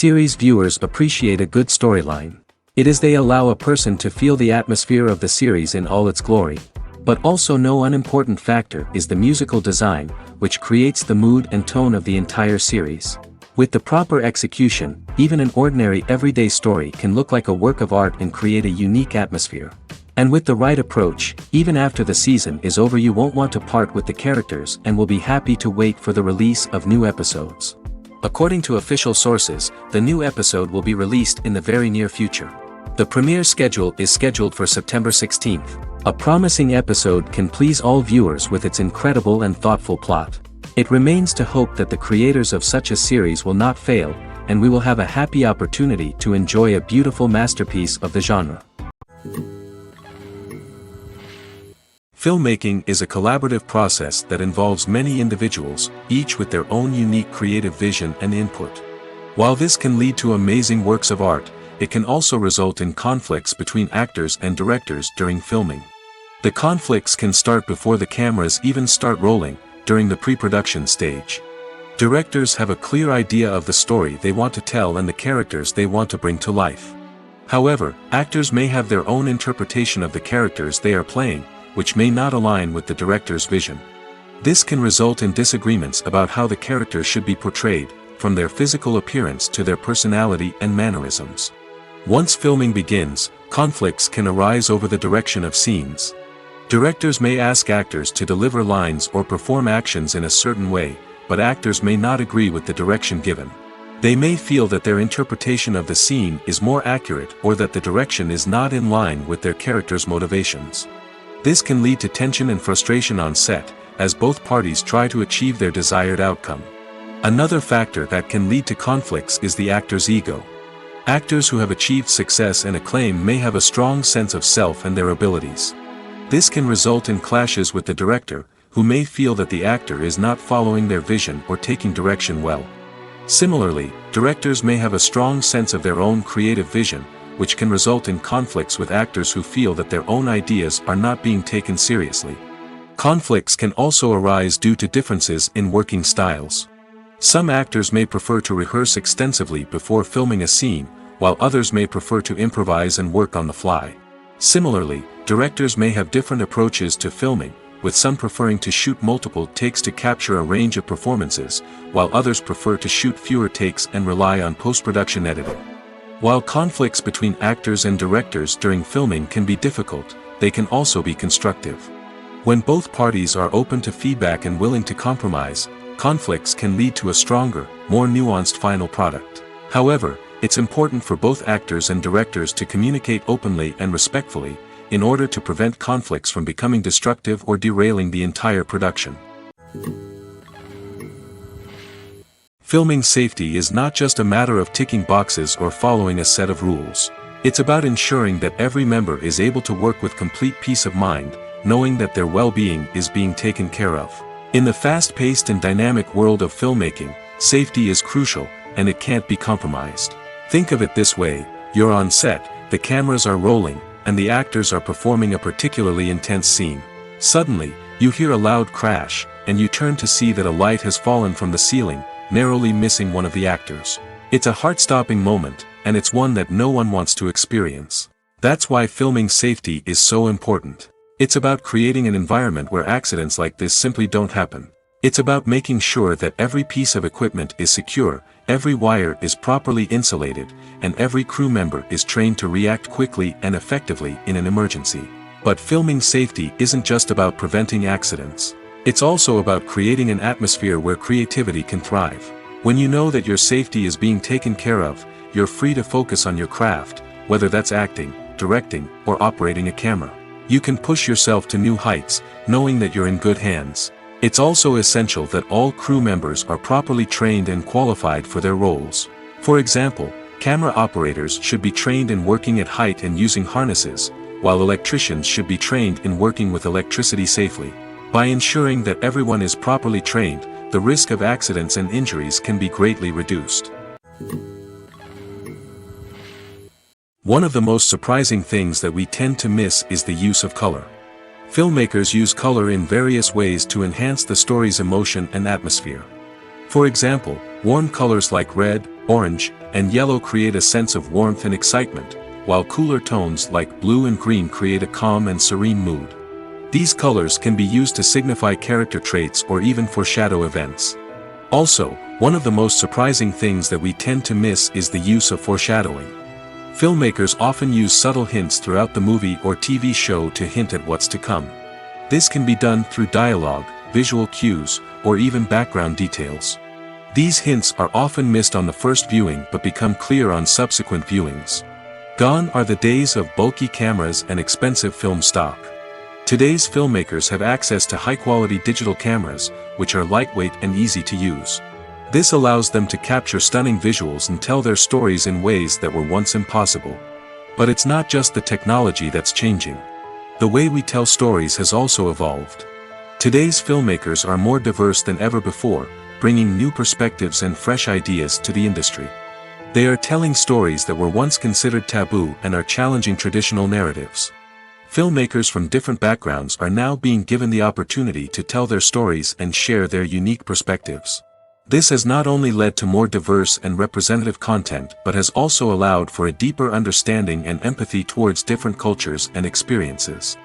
Series viewers appreciate a good storyline. It is they allow a person to feel the atmosphere of the series in all its glory. But also no unimportant factor is the musical design, which creates the mood and tone of the entire series. With the proper execution, even an ordinary everyday story can look like a work of art and create a unique atmosphere. And with the right approach, even after the season is over you won't want to part with the characters and will be happy to wait for the release of new episodes. According to official sources, the new episode will be released in the very near future. The premiere schedule is scheduled for September 16th. A promising episode can please all viewers with its incredible and thoughtful plot. It remains to hope that the creators of such a series will not fail, and we will have a happy opportunity to enjoy a beautiful masterpiece of the genre. Filmmaking is a collaborative process that involves many individuals, each with their own unique creative vision and input. While this can lead to amazing works of art, it can also result in conflicts between actors and directors during filming. The conflicts can start before the cameras even start rolling, during the pre-production stage. Directors have a clear idea of the story they want to tell and the characters they want to bring to life. However, actors may have their own interpretation of the characters they are playing, which may not align with the director's vision. This can result in disagreements about how the characters should be portrayed, from their physical appearance to their personality and mannerisms. Once filming begins, conflicts can arise over the direction of scenes. Directors may ask actors to deliver lines or perform actions in a certain way, but actors may not agree with the direction given. They may feel that their interpretation of the scene is more accurate or that the direction is not in line with their character's motivations. This can lead to tension and frustration on set, as both parties try to achieve their desired outcome. Another factor that can lead to conflicts is the actor's ego. Actors who have achieved success and acclaim may have a strong sense of self and their abilities. This can result in clashes with the director, who may feel that the actor is not following their vision or taking direction well. Similarly, directors may have a strong sense of their own creative vision, which can result in conflicts with actors who feel that their own ideas are not being taken seriously. Conflicts can also arise due to differences in working styles. Some actors may prefer to rehearse extensively before filming a scene, while others may prefer to improvise and work on the fly. Similarly, directors may have different approaches to filming, with some preferring to shoot multiple takes to capture a range of performances, while others prefer to shoot fewer takes and rely on post-production editing. While conflicts between actors and directors during filming can be difficult, they can also be constructive. When both parties are open to feedback and willing to compromise, conflicts can lead to a stronger, more nuanced final product. However, it's important for both actors and directors to communicate openly and respectfully, in order to prevent conflicts from becoming destructive or derailing the entire production. Filming safety is not just a matter of ticking boxes or following a set of rules. It's about ensuring that every member is able to work with complete peace of mind, knowing that their well-being is being taken care of. In the fast-paced and dynamic world of filmmaking, safety is crucial, and it can't be compromised. Think of it this way: you're on set, the cameras are rolling, and the actors are performing a particularly intense scene. Suddenly, you hear a loud crash, and you turn to see that a light has fallen from the ceiling, narrowly missing one of the actors. It's a heart-stopping moment, and it's one that no one wants to experience. That's why filming safety is so important. It's about creating an environment where accidents like this simply don't happen. It's about making sure that every piece of equipment is secure, every wire is properly insulated, and every crew member is trained to react quickly and effectively in an emergency. But filming safety isn't just about preventing accidents. It's also about creating an atmosphere where creativity can thrive. When you know that your safety is being taken care of, you're free to focus on your craft, whether that's acting, directing, or operating a camera. You can push yourself to new heights, knowing that you're in good hands. It's also essential that all crew members are properly trained and qualified for their roles. For example, camera operators should be trained in working at height and using harnesses, while electricians should be trained in working with electricity safely. By ensuring that everyone is properly trained, the risk of accidents and injuries can be greatly reduced. One of the most surprising things that we tend to miss is the use of color. Filmmakers use color in various ways to enhance the story's emotion and atmosphere. For example, warm colors like red, orange, and yellow create a sense of warmth and excitement, while cooler tones like blue and green create a calm and serene mood. These colors can be used to signify character traits or even foreshadow events. Also, one of the most surprising things that we tend to miss is the use of foreshadowing. Filmmakers often use subtle hints throughout the movie or TV show to hint at what's to come. This can be done through dialogue, visual cues, or even background details. These hints are often missed on the first viewing but become clear on subsequent viewings. Gone are the days of bulky cameras and expensive film stock. Today's filmmakers have access to high-quality digital cameras, which are lightweight and easy to use. This allows them to capture stunning visuals and tell their stories in ways that were once impossible. But it's not just the technology that's changing. The way we tell stories has also evolved. Today's filmmakers are more diverse than ever before, bringing new perspectives and fresh ideas to the industry. They are telling stories that were once considered taboo and are challenging traditional narratives. Filmmakers from different backgrounds are now being given the opportunity to tell their stories and share their unique perspectives. This has not only led to more diverse and representative content but has also allowed for a deeper understanding and empathy towards different cultures and experiences.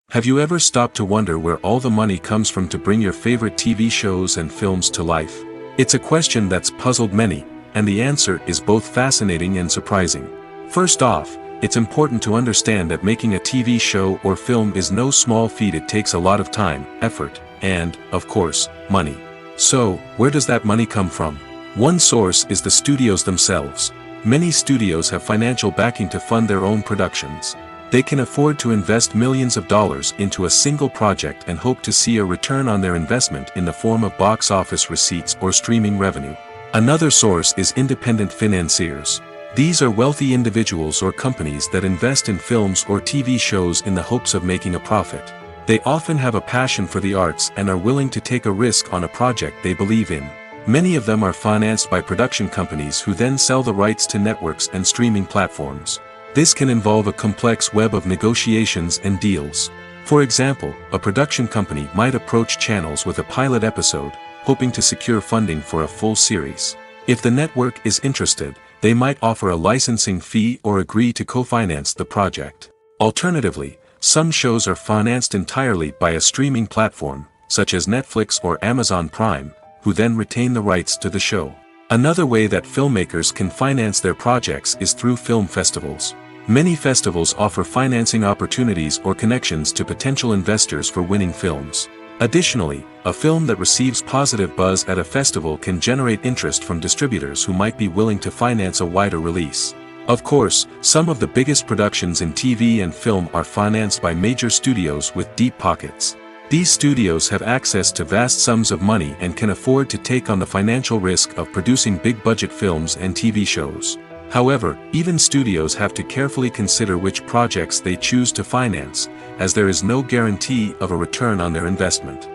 Have you ever stopped to wonder where all the money comes from to bring your favorite TV shows and films to life? It's a question that's puzzled many, and the answer is both fascinating and surprising. First off, it's important to understand that making a TV show or film is no small feat. It takes a lot of time, effort, and, of course, money. So, where does that money come from? One source is the studios themselves. Many studios have financial backing to fund their own productions. They can afford to invest millions of dollars into a single project and hope to see a return on their investment in the form of box office receipts or streaming revenue. Another source is independent financiers. These are wealthy individuals or companies that invest in films or TV shows in the hopes of making a profit. They often have a passion for the arts and are willing to take a risk on a project they believe in. Many of them are financed by production companies who then sell the rights to networks and streaming platforms. This can involve a complex web of negotiations and deals. For example, a production company might approach channels with a pilot episode, hoping to secure funding for a full series. If the network is interested, they might offer a licensing fee or agree to co-finance the project. Alternatively, some shows are financed entirely by a streaming platform, such as Netflix or Amazon Prime, who then retain the rights to the show. Another way that filmmakers can finance their projects is through film festivals. Many festivals offer financing opportunities or connections to potential investors for winning films. Additionally, a film that receives positive buzz at a festival can generate interest from distributors who might be willing to finance a wider release. Of course, some of the biggest productions in TV and film are financed by major studios with deep pockets. These studios have access to vast sums of money and can afford to take on the financial risk of producing big-budget films and TV shows. However, even studios have to carefully consider which projects they choose to finance, as there is no guarantee of a return on their investment.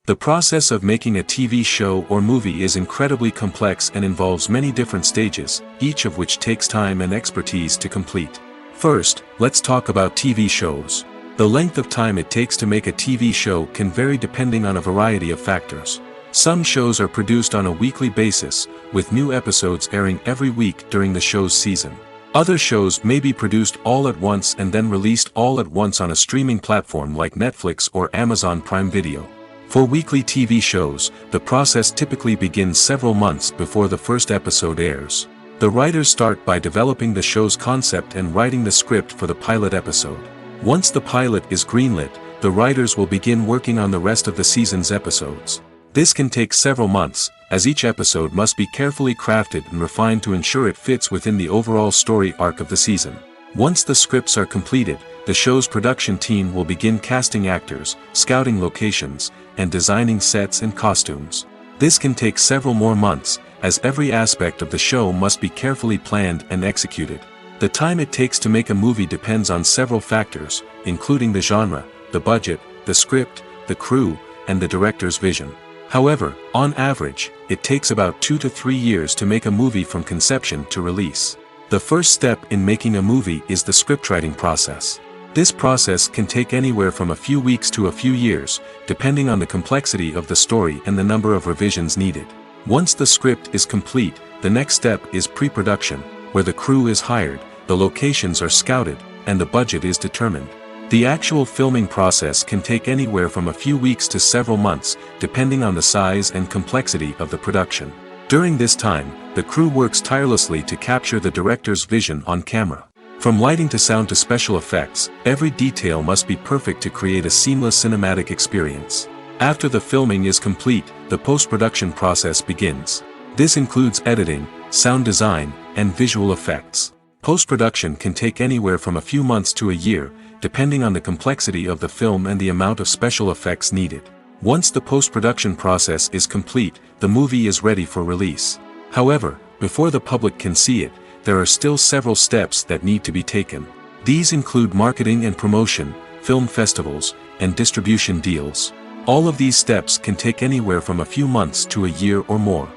The process of making a TV show or movie is incredibly complex and involves many different stages, each of which takes time and expertise to complete. First, let's talk about TV shows. The length of time it takes to make a TV show can vary depending on a variety of factors. Some shows are produced on a weekly basis, with new episodes airing every week during the show's season. Other shows may be produced all at once and then released all at once on a streaming platform like Netflix or Amazon Prime Video. For weekly TV shows, the process typically begins several months before the first episode airs. The writers start by developing the show's concept and writing the script for the pilot episode. Once the pilot is greenlit, the writers will begin working on the rest of the season's episodes. This can take several months, as each episode must be carefully crafted and refined to ensure it fits within the overall story arc of the season. Once the scripts are completed, the show's production team will begin casting actors, scouting locations, and designing sets and costumes. This can take several more months, as every aspect of the show must be carefully planned and executed. The time it takes to make a movie depends on several factors, including the genre, the budget, the script, the crew, and the director's vision. However, on average, it takes about 2 to 3 years to make a movie from conception to release. The first step in making a movie is the scriptwriting process. This process can take anywhere from a few weeks to a few years, depending on the complexity of the story and the number of revisions needed. Once the script is complete, the next step is pre-production, where the crew is hired, the locations are scouted, and the budget is determined. The actual filming process can take anywhere from a few weeks to several months, depending on the size and complexity of the production. During this time, the crew works tirelessly to capture the director's vision on camera. From lighting to sound to special effects, every detail must be perfect to create a seamless cinematic experience. After the filming is complete, the post-production process begins. This includes editing, sound design, and visual effects. Post-production can take anywhere from a few months to a year, depending on the complexity of the film and the amount of special effects needed. Once the post-production process is complete, the movie is ready for release. However, before the public can see it, there are still several steps that need to be taken. These include marketing and promotion, film festivals, and distribution deals. All of these steps can take anywhere from a few months to a year or more.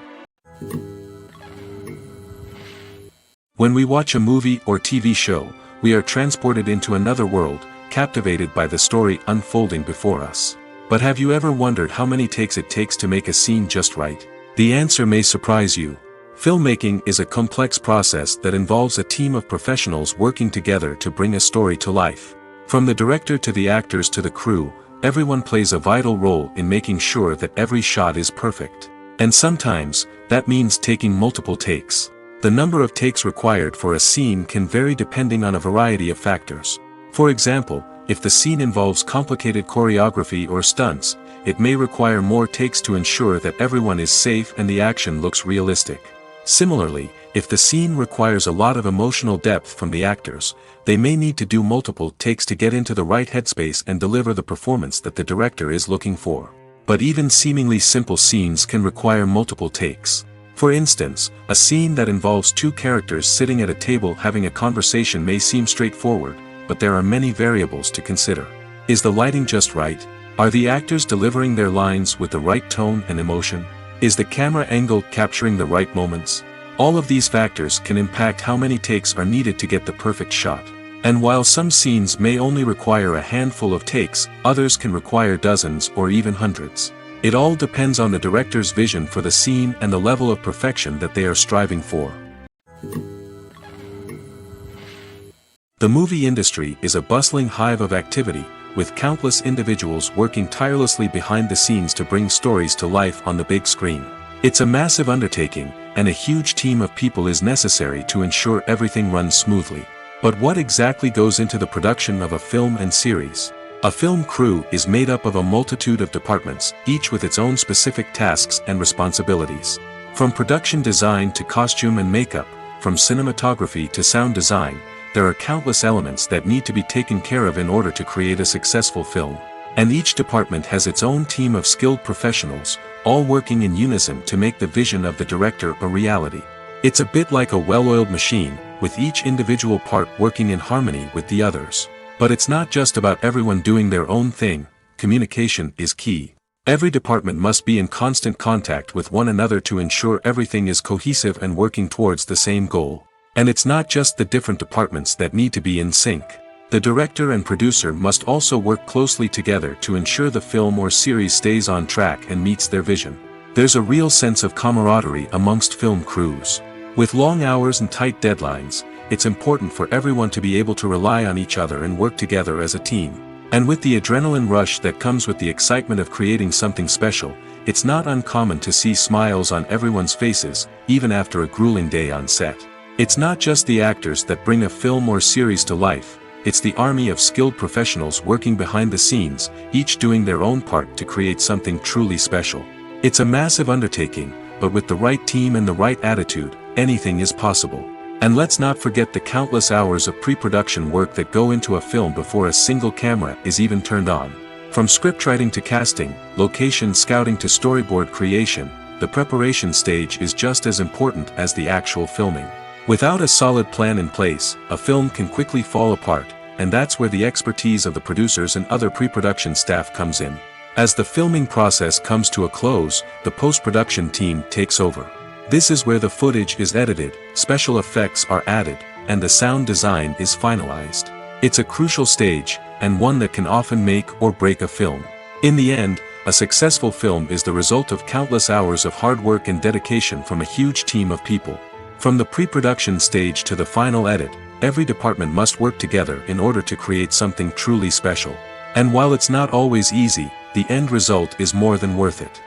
When we watch a movie or TV show, we are transported into another world, captivated by the story unfolding before us. But have you ever wondered how many takes it takes to make a scene just right? The answer may surprise you. Filmmaking is a complex process that involves a team of professionals working together to bring a story to life. From the director to the actors to the crew, everyone plays a vital role in making sure that every shot is perfect. And sometimes, that means taking multiple takes. The number of takes required for a scene can vary depending on a variety of factors. For example, if the scene involves complicated choreography or stunts, it may require more takes to ensure that everyone is safe and the action looks realistic. Similarly, if the scene requires a lot of emotional depth from the actors, they may need to do multiple takes to get into the right headspace and deliver the performance that the director is looking for. But even seemingly simple scenes can require multiple takes. For instance, a scene that involves two characters sitting at a table having a conversation may seem straightforward, but there are many variables to consider. Is the lighting just right? Are the actors delivering their lines with the right tone and emotion? Is the camera angle capturing the right moments? All of these factors can impact how many takes are needed to get the perfect shot. And while some scenes may only require a handful of takes, others can require dozens or even hundreds. It all depends on the director's vision for the scene and the level of perfection that they are striving for. The movie industry is a bustling hive of activity, with countless individuals working tirelessly behind the scenes to bring stories to life on the big screen. It's a massive undertaking, and a huge team of people is necessary to ensure everything runs smoothly. But what exactly goes into the production of a film and series? A film crew is made up of a multitude of departments, each with its own specific tasks and responsibilities. From production design to costume and makeup, from cinematography to sound design, there are countless elements that need to be taken care of in order to create a successful film. And each department has its own team of skilled professionals, all working in unison to make the vision of the director a reality. It's a bit like a well-oiled machine, with each individual part working in harmony with the others. But it's not just about everyone doing their own thing. Communication is key. Every department must be in constant contact with one another to ensure everything is cohesive and working towards the same goal. And it's not just the different departments that need to be in sync. The director and producer must also work closely together to ensure the film or series stays on track and meets their vision. There's a real sense of camaraderie amongst film crews. With long hours and tight deadlines, it's important for everyone to be able to rely on each other and work together as a team. And with the adrenaline rush that comes with the excitement of creating something special, it's not uncommon to see smiles on everyone's faces, even after a grueling day on set. It's not just the actors that bring a film or series to life, it's the army of skilled professionals working behind the scenes, each doing their own part to create something truly special. It's a massive undertaking, but with the right team and the right attitude, anything is possible. And let's not forget the countless hours of pre-production work that go into a film before a single camera is even turned on. From scriptwriting to casting, location scouting to storyboard creation, the preparation stage is just as important as the actual filming. Without a solid plan in place, a film can quickly fall apart, and that's where the expertise of the producers and other pre-production staff comes in. As the filming process comes to a close, the post-production team takes over. This is where the footage is edited, special effects are added, and the sound design is finalized. It's a crucial stage, and one that can often make or break a film. In the end, a successful film is the result of countless hours of hard work and dedication from a huge team of people. From the pre-production stage to the final edit, every department must work together in order to create something truly special. And while it's not always easy, the end result is more than worth it.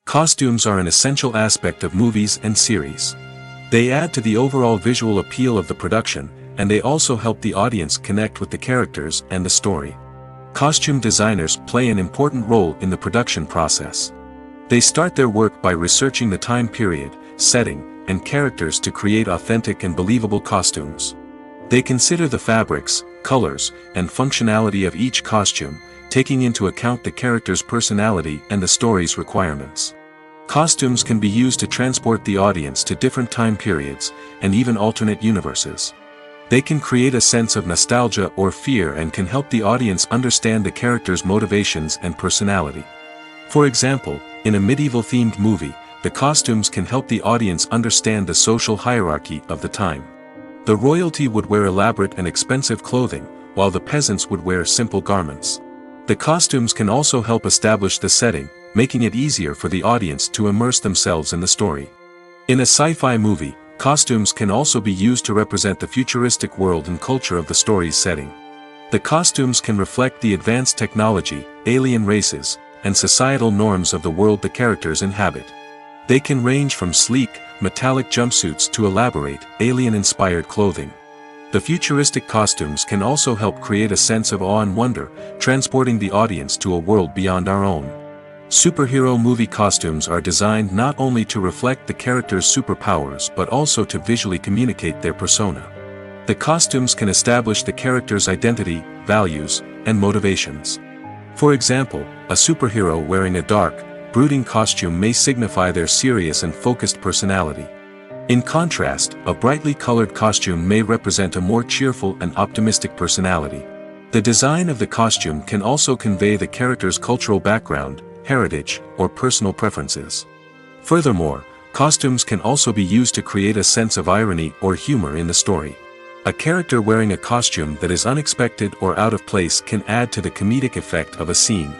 Costumes are an essential aspect of movies and series. They add to the overall visual appeal of the production, and they also help the audience connect with the characters and the story. Costume designers play an important role in the production process. They start their work by researching the time period, setting, and characters to create authentic and believable costumes. They consider the fabrics, colors, and functionality of each costume, taking into account the character's personality and the story's requirements. Costumes can be used to transport the audience to different time periods, and even alternate universes. They can create a sense of nostalgia or fear and can help the audience understand the character's motivations and personality. For example, in a medieval-themed movie, the costumes can help the audience understand the social hierarchy of the time. The royalty would wear elaborate and expensive clothing, while the peasants would wear simple garments. The costumes can also help establish the setting, making it easier for the audience to immerse themselves in the story. In a sci-fi movie, costumes can also be used to represent the futuristic world and culture of the story's setting. The costumes can reflect the advanced technology, alien races, and societal norms of the world the characters inhabit. They can range from sleek, metallic jumpsuits to elaborate, alien-inspired clothing. The futuristic costumes can also help create a sense of awe and wonder, transporting the audience to a world beyond our own. Superhero movie costumes are designed not only to reflect the character's superpowers but also to visually communicate their persona. The costumes can establish the character's identity, values, and motivations. For example, a superhero wearing a dark, brooding costume may signify their serious and focused personality. In contrast, a brightly colored costume may represent a more cheerful and optimistic personality. The design of the costume can also convey the character's cultural background, heritage, or personal preferences. Furthermore, costumes can also be used to create a sense of irony or humor in the story. A character wearing a costume that is unexpected or out of place can add to the comedic effect of a scene.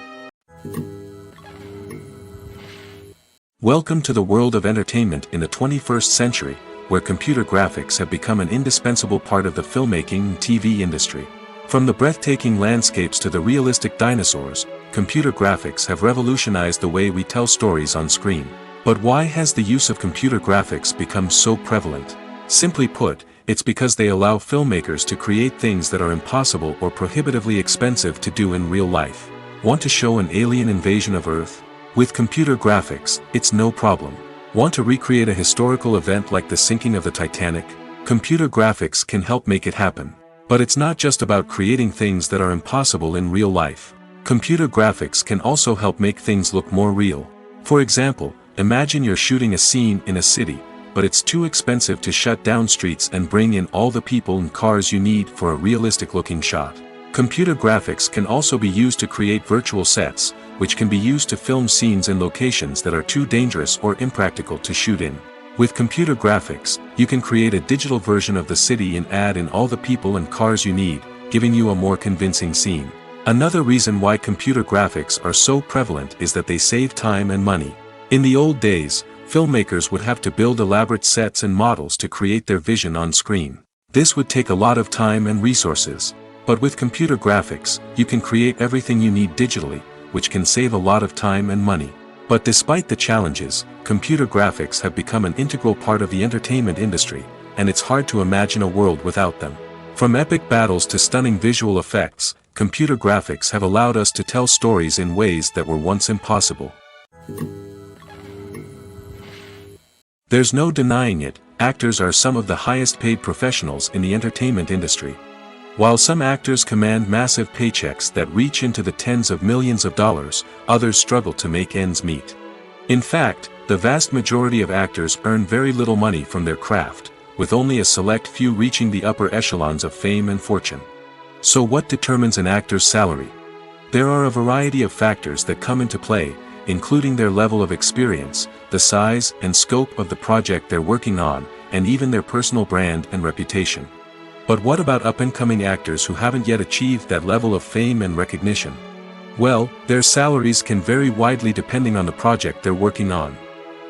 Welcome to the world of entertainment in the 21st century, where computer graphics have become an indispensable part of the filmmaking and TV industry. From the breathtaking landscapes to the realistic dinosaurs, computer graphics have revolutionized the way we tell stories on screen. But why has the use of computer graphics become so prevalent? Simply put, it's because they allow filmmakers to create things that are impossible or prohibitively expensive to do in real life. Want to show an alien invasion of Earth? With computer graphics, it's no problem. Want to recreate a historical event like the sinking of the Titanic? Computer graphics can help make it happen. But it's not just about creating things that are impossible in real life. Computer graphics can also help make things look more real. For example, imagine you're shooting a scene in a city, but it's too expensive to shut down streets and bring in all the people and cars you need for a realistic-looking shot. Computer graphics can also be used to create virtual sets, which can be used to film scenes in locations that are too dangerous or impractical to shoot in. With computer graphics, you can create a digital version of the city and add in all the people and cars you need, giving you a more convincing scene. Another reason why computer graphics are so prevalent is that they save time and money. In the old days, filmmakers would have to build elaborate sets and models to create their vision on screen. This would take a lot of time and resources. But with computer graphics, you can create everything you need digitally, which can save a lot of time and money. But despite the challenges, computer graphics have become an integral part of the entertainment industry, and it's hard to imagine a world without them. From epic battles to stunning visual effects, computer graphics have allowed us to tell stories in ways that were once impossible. There's no denying it, actors are some of the highest paid professionals in the entertainment industry. While some actors command massive paychecks that reach into the tens of millions of dollars, others struggle to make ends meet. In fact, the vast majority of actors earn very little money from their craft, with only a select few reaching the upper echelons of fame and fortune. So what determines an actor's salary? There are a variety of factors that come into play, including their level of experience, the size and scope of the project they're working on, and even their personal brand and reputation. But what about up-and-coming actors who haven't yet achieved that level of fame and recognition? Well, their salaries can vary widely depending on the project they're working on.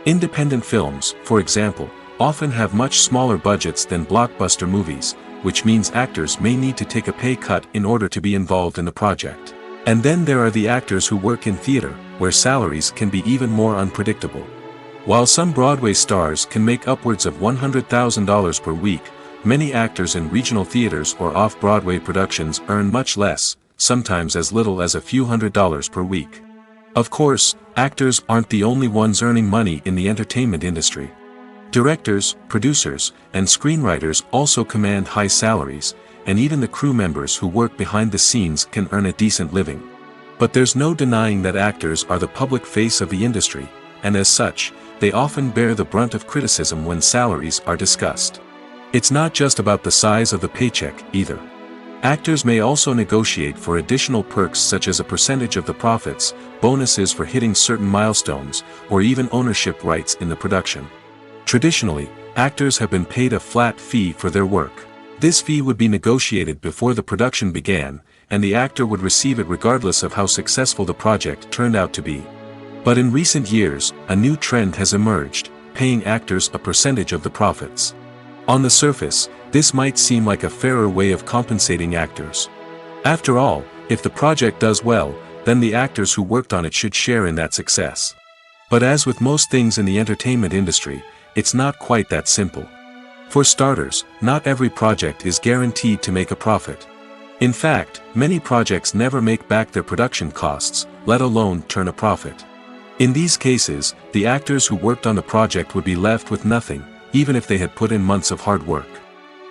Independent films, for example, often have much smaller budgets than blockbuster movies, which means actors may need to take a pay cut in order to be involved in the project. And then there are the actors who work in theater, where salaries can be even more unpredictable. While some Broadway stars can make upwards of $100,000 per week, many actors in regional theaters or off-Broadway productions earn much less, sometimes as little as a few $100s per week. Of course, actors aren't the only ones earning money in the entertainment industry. Directors, producers, and screenwriters also command high salaries, and even the crew members who work behind the scenes can earn a decent living. But there's no denying that actors are the public face of the industry, and as such, they often bear the brunt of criticism when salaries are discussed. It's not just about the size of the paycheck, either. Actors may also negotiate for additional perks such as a percentage of the profits, bonuses for hitting certain milestones, or even ownership rights in the production. Traditionally, actors have been paid a flat fee for their work. This fee would be negotiated before the production began, and the actor would receive it regardless of how successful the project turned out to be. But in recent years, a new trend has emerged, paying actors a percentage of the profits. On the surface, this might seem like a fairer way of compensating actors. After all, if the project does well, then the actors who worked on it should share in that success. But as with most things in the entertainment industry, it's not quite that simple. For starters, not every project is guaranteed to make a profit. In fact, many projects never make back their production costs, let alone turn a profit. In these cases, the actors who worked on the project would be left with nothing, even if they had put in months of hard work.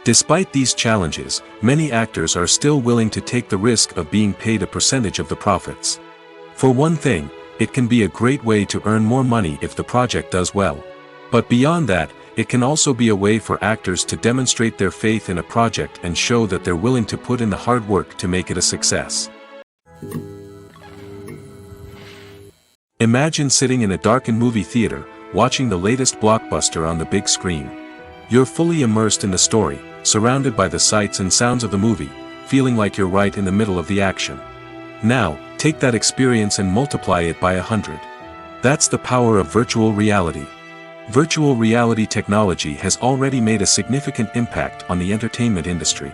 Despite these challenges, many actors are still willing to take the risk of being paid a percentage of the profits. For one thing, it can be a great way to earn more money if the project does well. But beyond that, it can also be a way for actors to demonstrate their faith in a project and show that they're willing to put in the hard work to make it a success. Imagine sitting in a darkened movie theater, watching the latest blockbuster on the big screen. You're fully immersed in the story, surrounded by the sights and sounds of the movie, feeling like you're right in the middle of the action. Now, take that experience and multiply it by 100. That's the power of virtual reality. Virtual reality technology has already made a significant impact on the entertainment industry.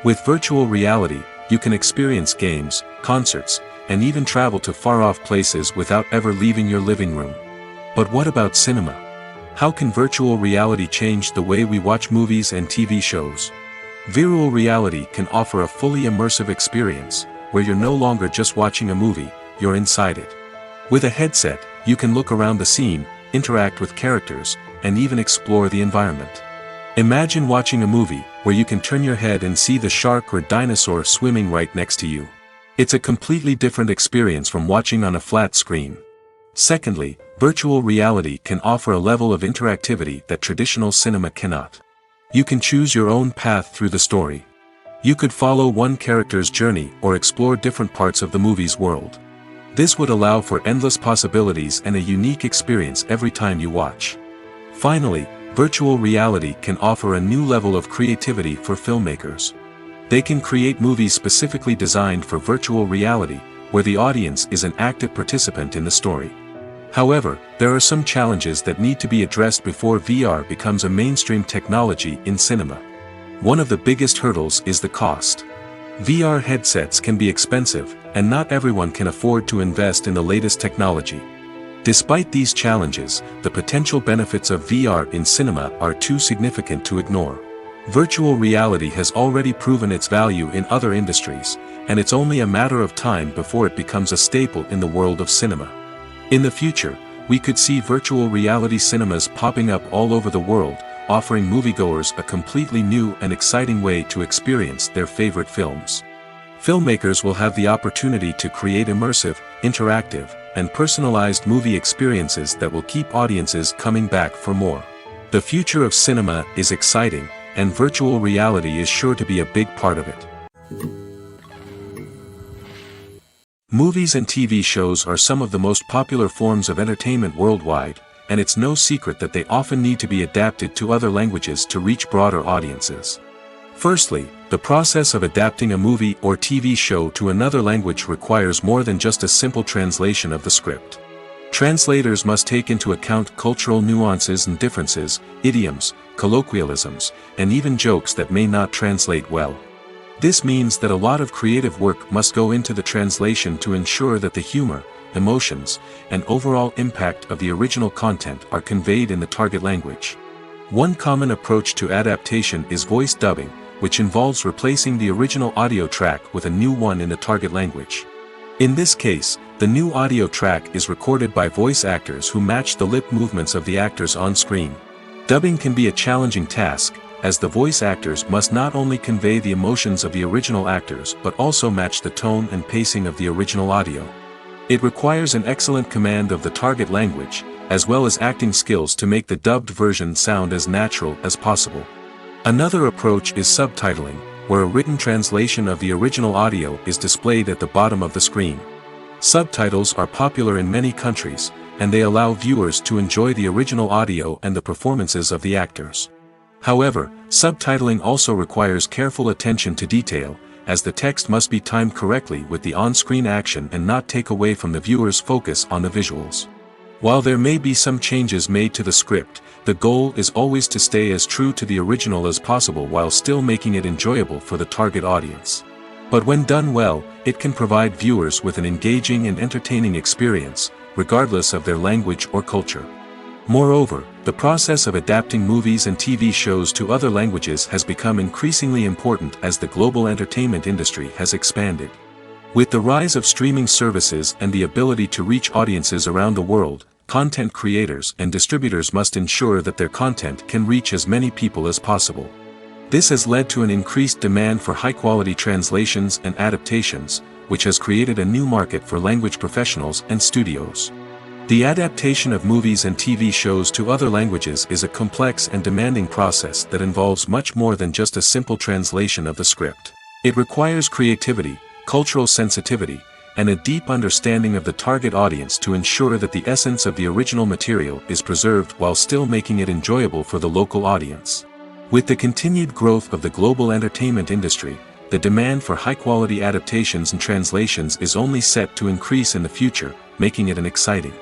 With virtual reality, you can experience games, concerts, and even travel to far-off places without ever leaving your living room. But what about cinema? How can virtual reality change the way we watch movies and TV shows? Virtual reality can offer a fully immersive experience, where you're no longer just watching a movie, you're inside it. With a headset, you can look around the scene, interact with characters, and even explore the environment. Imagine watching a movie, where you can turn your head and see the shark or dinosaur swimming right next to you. It's a completely different experience from watching on a flat screen. Secondly, virtual reality can offer a level of interactivity that traditional cinema cannot. You can choose your own path through the story. You could follow one character's journey or explore different parts of the movie's world. This would allow for endless possibilities and a unique experience every time you watch. Finally, virtual reality can offer a new level of creativity for filmmakers. They can create movies specifically designed for virtual reality, where the audience is an active participant in the story. However, there are some challenges that need to be addressed before VR becomes a mainstream technology in cinema. One of the biggest hurdles is the cost. VR headsets can be expensive, and not everyone can afford to invest in the latest technology. Despite these challenges, the potential benefits of VR in cinema are too significant to ignore. Virtual reality has already proven its value in other industries, and it's only a matter of time before it becomes a staple in the world of cinema. In the future, we could see virtual reality cinemas popping up all over the world, offering moviegoers a completely new and exciting way to experience their favorite films. Filmmakers will have the opportunity to create immersive, interactive, and personalized movie experiences that will keep audiences coming back for more. The future of cinema is exciting, and virtual reality is sure to be a big part of it. Movies and TV shows are some of the most popular forms of entertainment worldwide, and it's no secret that they often need to be adapted to other languages to reach broader audiences. Firstly, the process of adapting a movie or TV show to another language requires more than just a simple translation of the script. Translators must take into account cultural nuances and differences, idioms, colloquialisms, and even jokes that may not translate well. This means that a lot of creative work must go into the translation to ensure that the humor, emotions, and overall impact of the original content are conveyed in the target language. One common approach to adaptation is voice dubbing, which involves replacing the original audio track with a new one in the target language. In this case, the new audio track is recorded by voice actors who match the lip movements of the actors on screen. Dubbing can be a challenging task, as the voice actors must not only convey the emotions of the original actors but also match the tone and pacing of the original audio. It requires an excellent command of the target language, as well as acting skills to make the dubbed version sound as natural as possible. Another approach is subtitling, where a written translation of the original audio is displayed at the bottom of the screen. Subtitles are popular in many countries, and they allow viewers to enjoy the original audio and the performances of the actors. However, subtitling also requires careful attention to detail, as the text must be timed correctly with the on-screen action and not take away from the viewer's focus on the visuals. While there may be some changes made to the script, the goal is always to stay as true to the original as possible while still making it enjoyable for the target audience. But when done well, it can provide viewers with an engaging and entertaining experience, regardless of their language or culture. Moreover, the process of adapting movies and TV shows to other languages has become increasingly important as the global entertainment industry has expanded. With the rise of streaming services and the ability to reach audiences around the world, content creators and distributors must ensure that their content can reach as many people as possible. This has led to an increased demand for high-quality translations and adaptations, which has created a new market for language professionals and studios. The adaptation of movies and TV shows to other languages is a complex and demanding process that involves much more than just a simple translation of the script. It requires creativity, cultural sensitivity, and a deep understanding of the target audience to ensure that the essence of the original material is preserved while still making it enjoyable for the local audience. With the continued growth of the global entertainment industry, the demand for high-quality adaptations and translations is only set to increase in the future, making it an exciting.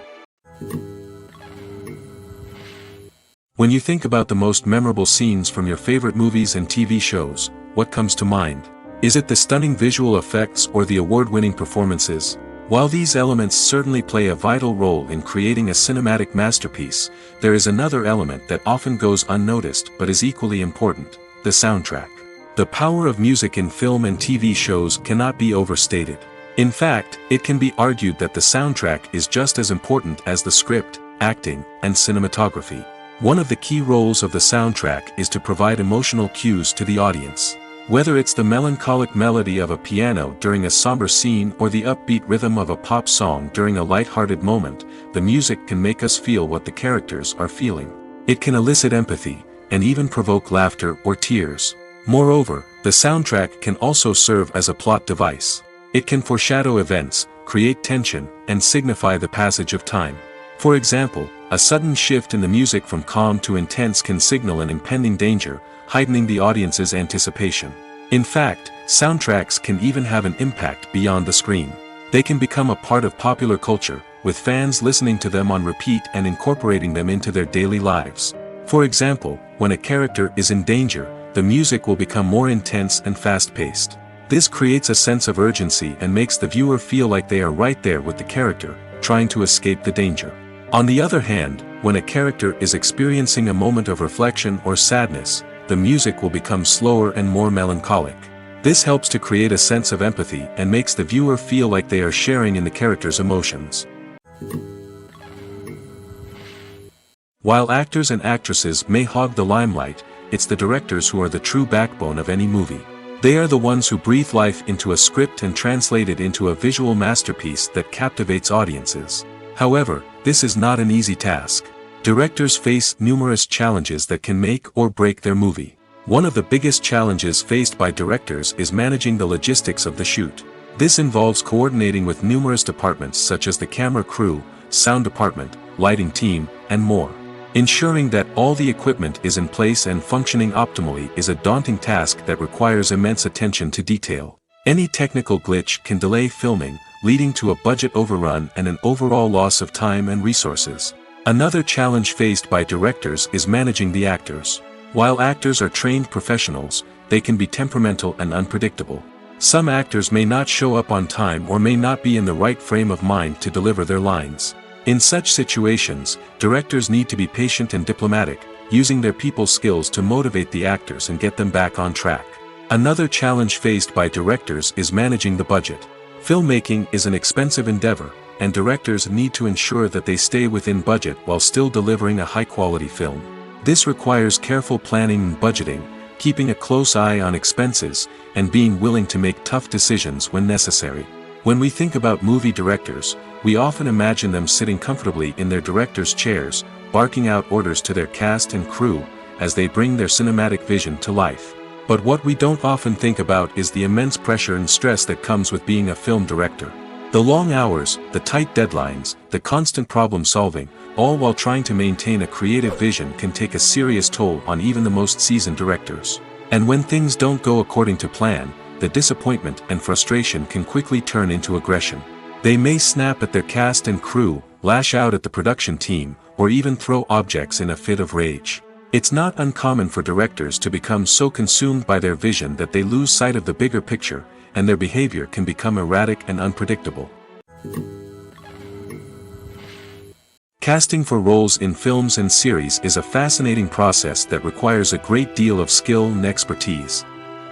When you think about the most memorable scenes from your favorite movies and TV shows, what comes to mind? Is it the stunning visual effects or the award-winning performances? While these elements certainly play a vital role in creating a cinematic masterpiece, there is another element that often goes unnoticed but is equally important: the soundtrack. The power of music in film and TV shows cannot be overstated. In fact, it can be argued that the soundtrack is just as important as the script, acting, and cinematography. One of the key roles of the soundtrack is to provide emotional cues to the audience. Whether it's the melancholic melody of a piano during a somber scene or the upbeat rhythm of a pop song during a light-hearted moment, the music can make us feel what the characters are feeling. It can elicit empathy, and even provoke laughter or tears. Moreover, the soundtrack can also serve as a plot device. It can foreshadow events, create tension, and signify the passage of time. For example, a sudden shift in the music from calm to intense can signal an impending danger, heightening the audience's anticipation. In fact, soundtracks can even have an impact beyond the screen. They can become a part of popular culture, with fans listening to them on repeat and incorporating them into their daily lives. For example, when a character is in danger, the music will become more intense and fast-paced. This creates a sense of urgency and makes the viewer feel like they are right there with the character, trying to escape the danger. On the other hand, when a character is experiencing a moment of reflection or sadness, the music will become slower and more melancholic. This helps to create a sense of empathy and makes the viewer feel like they are sharing in the character's emotions. While actors and actresses may hog the limelight, it's the directors who are the true backbone of any movie. They are the ones who breathe life into a script and translate it into a visual masterpiece that captivates audiences. However, this is not an easy task. Directors face numerous challenges that can make or break their movie. One of the biggest challenges faced by directors is managing the logistics of the shoot. This involves coordinating with numerous departments such as the camera crew, sound department, lighting team, and more. Ensuring that all the equipment is in place and functioning optimally is a daunting task that requires immense attention to detail. Any technical glitch can delay filming, leading to a budget overrun and an overall loss of time and resources. Another challenge faced by directors is managing the actors. While actors are trained professionals, they can be temperamental and unpredictable. Some actors may not show up on time or may not be in the right frame of mind to deliver their lines. In such situations, directors need to be patient and diplomatic, using their people skills to motivate the actors and get them back on track. Another challenge faced by directors is managing the budget. Filmmaking is an expensive endeavor, and directors need to ensure that they stay within budget while still delivering a high-quality film. This requires careful planning and budgeting, keeping a close eye on expenses, and being willing to make tough decisions when necessary. When we think about movie directors, we often imagine them sitting comfortably in their director's chairs, barking out orders to their cast and crew, as they bring their cinematic vision to life. But what we don't often think about is the immense pressure and stress that comes with being a film director. The long hours, the tight deadlines, the constant problem solving, all while trying to maintain a creative vision can take a serious toll on even the most seasoned directors. And when things don't go according to plan, the disappointment and frustration can quickly turn into aggression. They may snap at their cast and crew, lash out at the production team, or even throw objects in a fit of rage. It's not uncommon for directors to become so consumed by their vision that they lose sight of the bigger picture, and their behavior can become erratic and unpredictable. Casting for roles in films and series is a fascinating process that requires a great deal of skill and expertise.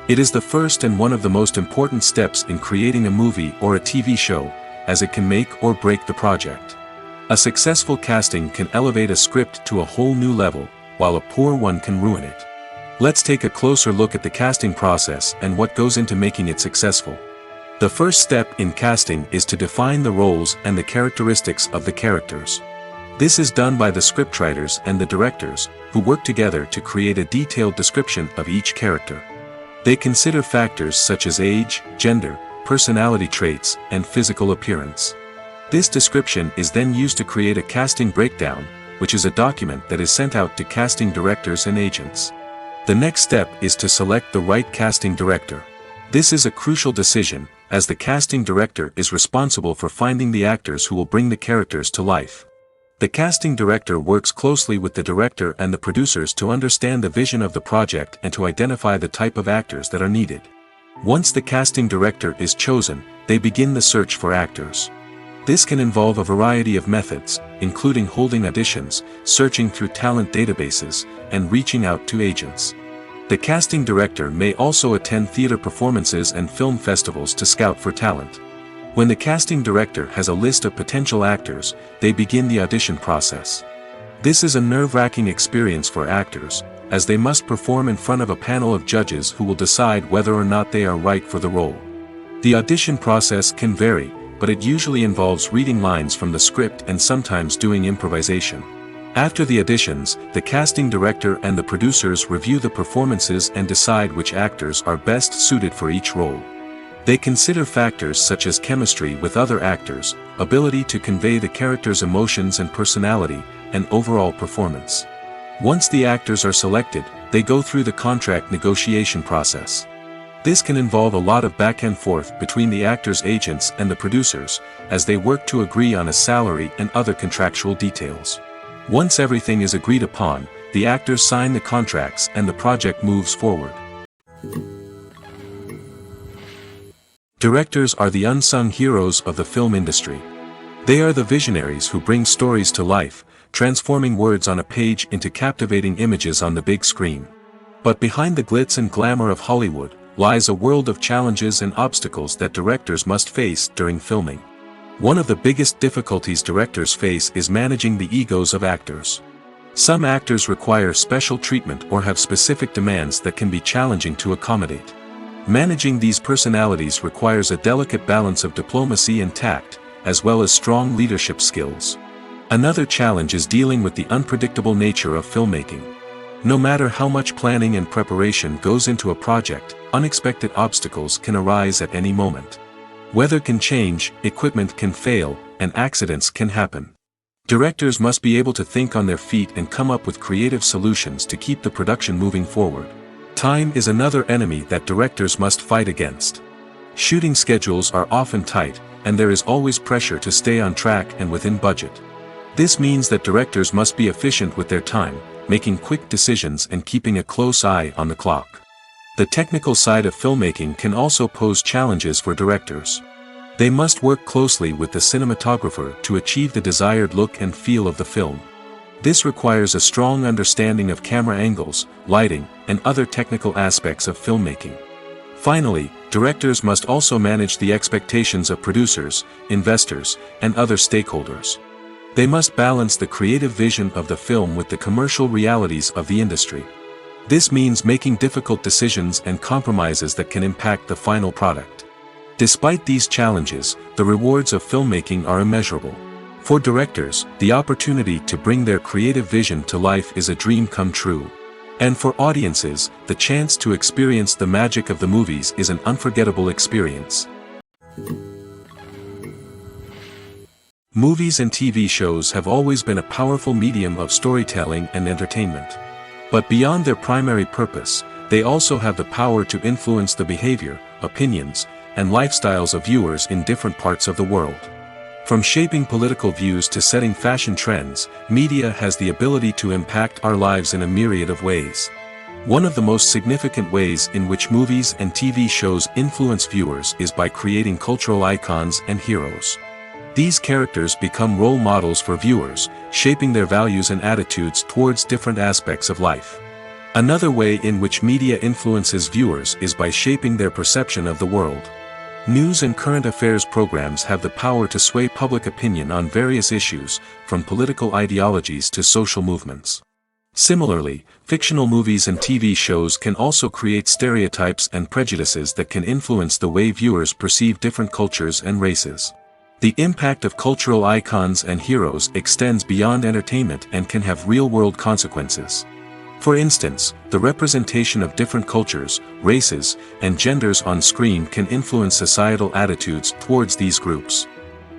It is the first and one of the most important steps in creating a movie or a TV show, as it can make or break the project. A successful casting can elevate a script to a whole new level, while a poor one can ruin it. Let's take a closer look at the casting process and what goes into making it successful. The first step in casting is to define the roles and the characteristics of the characters. This is done by the scriptwriters and the directors, who work together to create a detailed description of each character. They consider factors such as age, gender, personality traits, and physical appearance. This description is then used to create a casting breakdown, which is a document that is sent out to casting directors and agents. The next step is to select the right casting director. This is a crucial decision, as the casting director is responsible for finding the actors who will bring the characters to life. The casting director works closely with the director and the producers to understand the vision of the project and to identify the type of actors that are needed. Once the casting director is chosen, they begin the search for actors. This can involve a variety of methods, including holding auditions, searching through talent databases, and reaching out to agents. The casting director may also attend theater performances and film festivals to scout for talent. When the casting director has a list of potential actors, they begin the audition process. This is a nerve-wracking experience for actors, as they must perform in front of a panel of judges who will decide whether or not they are right for the role. The audition process can vary, but it usually involves reading lines from the script and sometimes doing improvisation. After the auditions, the casting director and the producers review the performances and decide which actors are best suited for each role. They consider factors such as chemistry with other actors, ability to convey the character's emotions and personality, and overall performance. Once the actors are selected, they go through the contract negotiation process. This can involve a lot of back and forth between the actors' agents and the producers, as they work to agree on a salary and other contractual details. Once everything is agreed upon, the actors sign the contracts and the project moves forward. Directors are the unsung heroes of the film industry. They are the visionaries who bring stories to life, transforming words on a page into captivating images on the big screen. But behind the glitz and glamour of Hollywood, lies a world of challenges and obstacles that directors must face during filming. One of the biggest difficulties directors face is managing the egos of actors. Some actors require special treatment or have specific demands that can be challenging to accommodate. Managing these personalities requires a delicate balance of diplomacy and tact, as well as strong leadership skills. Another challenge is dealing with the unpredictable nature of filmmaking. No matter how much planning and preparation goes into a project, unexpected obstacles can arise at any moment. Weather can change, equipment can fail, and accidents can happen. Directors must be able to think on their feet and come up with creative solutions to keep the production moving forward. Time is another enemy that directors must fight against. Shooting schedules are often tight, and there is always pressure to stay on track and within budget. This means that directors must be efficient with their time, making quick decisions and keeping a close eye on the clock. The technical side of filmmaking can also pose challenges for directors. They must work closely with the cinematographer to achieve the desired look and feel of the film. This requires a strong understanding of camera angles, lighting, and other technical aspects of filmmaking. Finally, directors must also manage the expectations of producers, investors, and other stakeholders. They must balance the creative vision of the film with the commercial realities of the industry. This means making difficult decisions and compromises that can impact the final product. Despite these challenges, the rewards of filmmaking are immeasurable. For directors, the opportunity to bring their creative vision to life is a dream come true. And for audiences, the chance to experience the magic of the movies is an unforgettable experience. Movies and TV shows have always been a powerful medium of storytelling and entertainment. But beyond their primary purpose, they also have the power to influence the behavior, opinions, and lifestyles of viewers in different parts of the world. From shaping political views to setting fashion trends, media has the ability to impact our lives in a myriad of ways. One of the most significant ways in which movies and TV shows influence viewers is by creating cultural icons and heroes. These characters become role models for viewers, shaping their values and attitudes towards different aspects of life. Another way in which media influences viewers is by shaping their perception of the world. News and current affairs programs have the power to sway public opinion on various issues, from political ideologies to social movements. Similarly, fictional movies and TV shows can also create stereotypes and prejudices that can influence the way viewers perceive different cultures and races. The impact of cultural icons and heroes extends beyond entertainment and can have real-world consequences. For instance, the representation of different cultures, races, and genders on screen can influence societal attitudes towards these groups.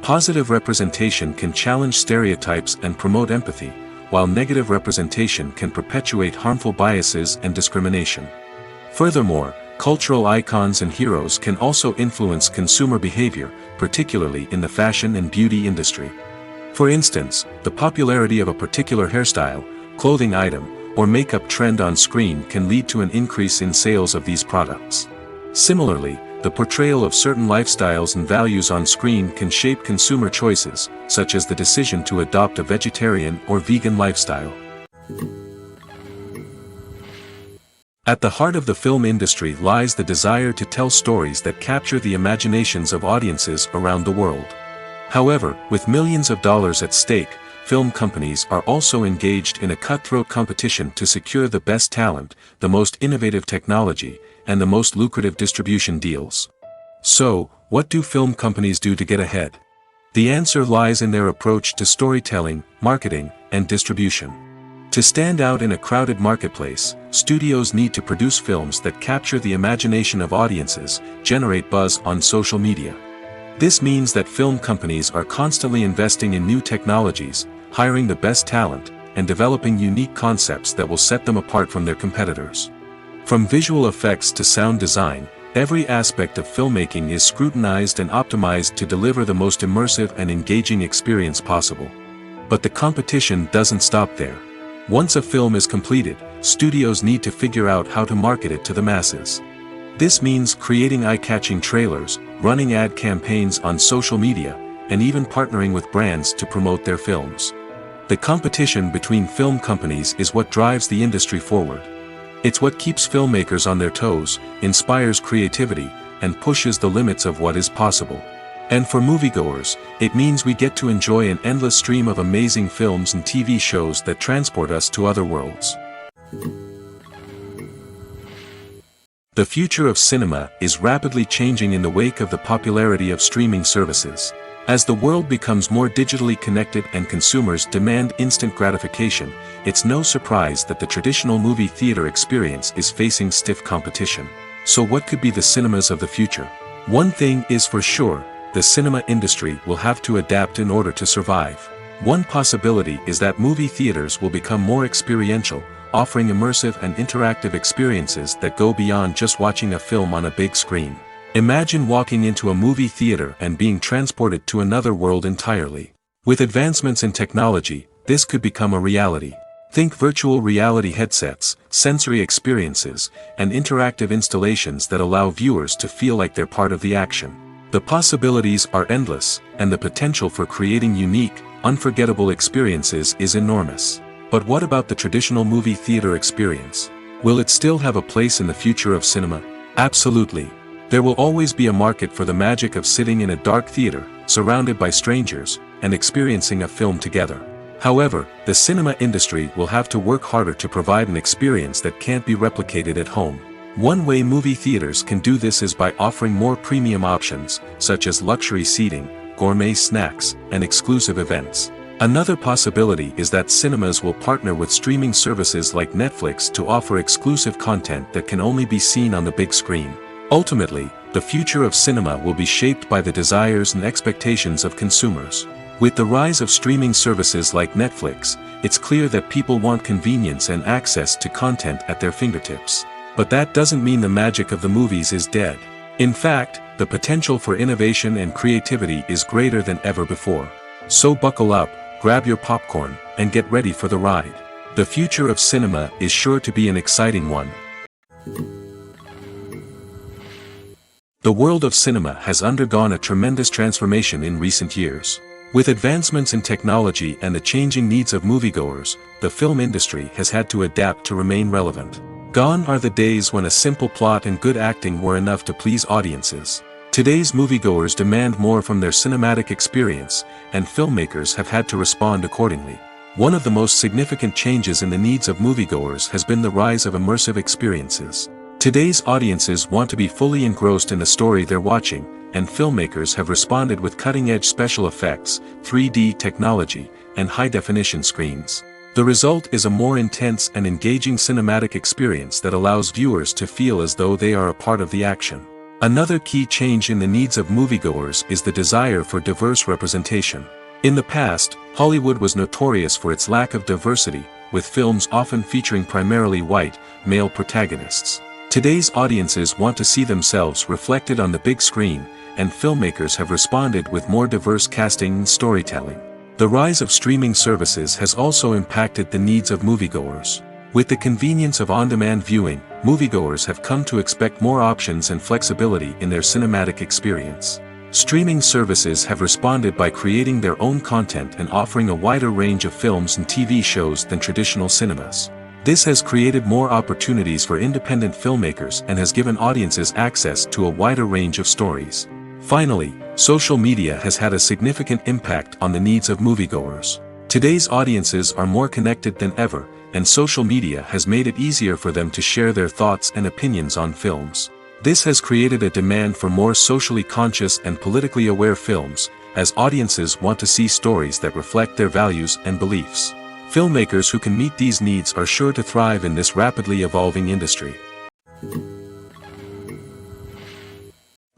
Positive representation can challenge stereotypes and promote empathy, while negative representation can perpetuate harmful biases and discrimination. Furthermore, cultural icons and heroes can also influence consumer behavior, particularly in the fashion and beauty industry. For instance, the popularity of a particular hairstyle, clothing item, or makeup trend on screen can lead to an increase in sales of these products. Similarly, the portrayal of certain lifestyles and values on screen can shape consumer choices, such as the decision to adopt a vegetarian or vegan lifestyle. At the heart of the film industry lies the desire to tell stories that capture the imaginations of audiences around the world. However, with millions of dollars at stake, film companies are also engaged in a cutthroat competition to secure the best talent, the most innovative technology, and the most lucrative distribution deals. So, what do film companies do to get ahead? The answer lies in their approach to storytelling, marketing, and distribution. To stand out in a crowded marketplace, studios need to produce films that capture the imagination of audiences, generate buzz on social media. This means that film companies are constantly investing in new technologies, hiring the best talent, and developing unique concepts that will set them apart from their competitors. From visual effects to sound design, every aspect of filmmaking is scrutinized and optimized to deliver the most immersive and engaging experience possible. But the competition doesn't stop there. Once a film is completed, studios need to figure out how to market it to the masses. This means creating eye-catching trailers, running ad campaigns on social media, and even partnering with brands to promote their films. The competition between film companies is what drives the industry forward. It's what keeps filmmakers on their toes, inspires creativity, and pushes the limits of what is possible. And for moviegoers, it means we get to enjoy an endless stream of amazing films and TV shows that transport us to other worlds. The future of cinema is rapidly changing in the wake of the popularity of streaming services. As the world becomes more digitally connected and consumers demand instant gratification, it's no surprise that the traditional movie theater experience is facing stiff competition. So what could be the cinemas of the future? One thing is for sure, the cinema industry will have to adapt in order to survive. One possibility is that movie theaters will become more experiential, offering immersive and interactive experiences that go beyond just watching a film on a big screen. Imagine walking into a movie theater and being transported to another world entirely. With advancements in technology, this could become a reality. Think virtual reality headsets, sensory experiences, and interactive installations that allow viewers to feel like they're part of the action. The possibilities are endless, and the potential for creating unique, unforgettable experiences is enormous. But what about the traditional movie theater experience? Will it still have a place in the future of cinema? Absolutely. There will always be a market for the magic of sitting in a dark theater, surrounded by strangers, and experiencing a film together. However, the cinema industry will have to work harder to provide an experience that can't be replicated at home. One way movie theaters can do this is by offering more premium options, such as luxury seating, gourmet snacks, and exclusive events. Another possibility is that cinemas will partner with streaming services like Netflix to offer exclusive content that can only be seen on the big screen. Ultimately, the future of cinema will be shaped by the desires and expectations of consumers. With the rise of streaming services like Netflix, it's clear that people want convenience and access to content at their fingertips. But that doesn't mean the magic of the movies is dead. In fact, the potential for innovation and creativity is greater than ever before. So buckle up, grab your popcorn, and get ready for the ride. The future of cinema is sure to be an exciting one. The world of cinema has undergone a tremendous transformation in recent years. With advancements in technology and the changing needs of moviegoers, the film industry has had to adapt to remain relevant. Gone are the days when a simple plot and good acting were enough to please audiences. Today's moviegoers demand more from their cinematic experience, and filmmakers have had to respond accordingly. One of the most significant changes in the needs of moviegoers has been the rise of immersive experiences. Today's audiences want to be fully engrossed in the story they're watching, and filmmakers have responded with cutting-edge special effects, 3D technology, and high-definition screens. The result is a more intense and engaging cinematic experience that allows viewers to feel as though they are a part of the action. Another key change in the needs of moviegoers is the desire for diverse representation. In the past, Hollywood was notorious for its lack of diversity, with films often featuring primarily white, male protagonists. Today's audiences want to see themselves reflected on the big screen, and filmmakers have responded with more diverse casting and storytelling. The rise of streaming services has also impacted the needs of moviegoers. With the convenience of on-demand viewing, moviegoers have come to expect more options and flexibility in their cinematic experience. Streaming services have responded by creating their own content and offering a wider range of films and TV shows than traditional cinemas. This has created more opportunities for independent filmmakers and has given audiences access to a wider range of stories. Finally, social media has had a significant impact on the needs of moviegoers. Today's audiences are more connected than ever, and social media has made it easier for them to share their thoughts and opinions on films. This has created a demand for more socially conscious and politically aware films, as audiences want to see stories that reflect their values and beliefs. Filmmakers who can meet these needs are sure to thrive in this rapidly evolving industry.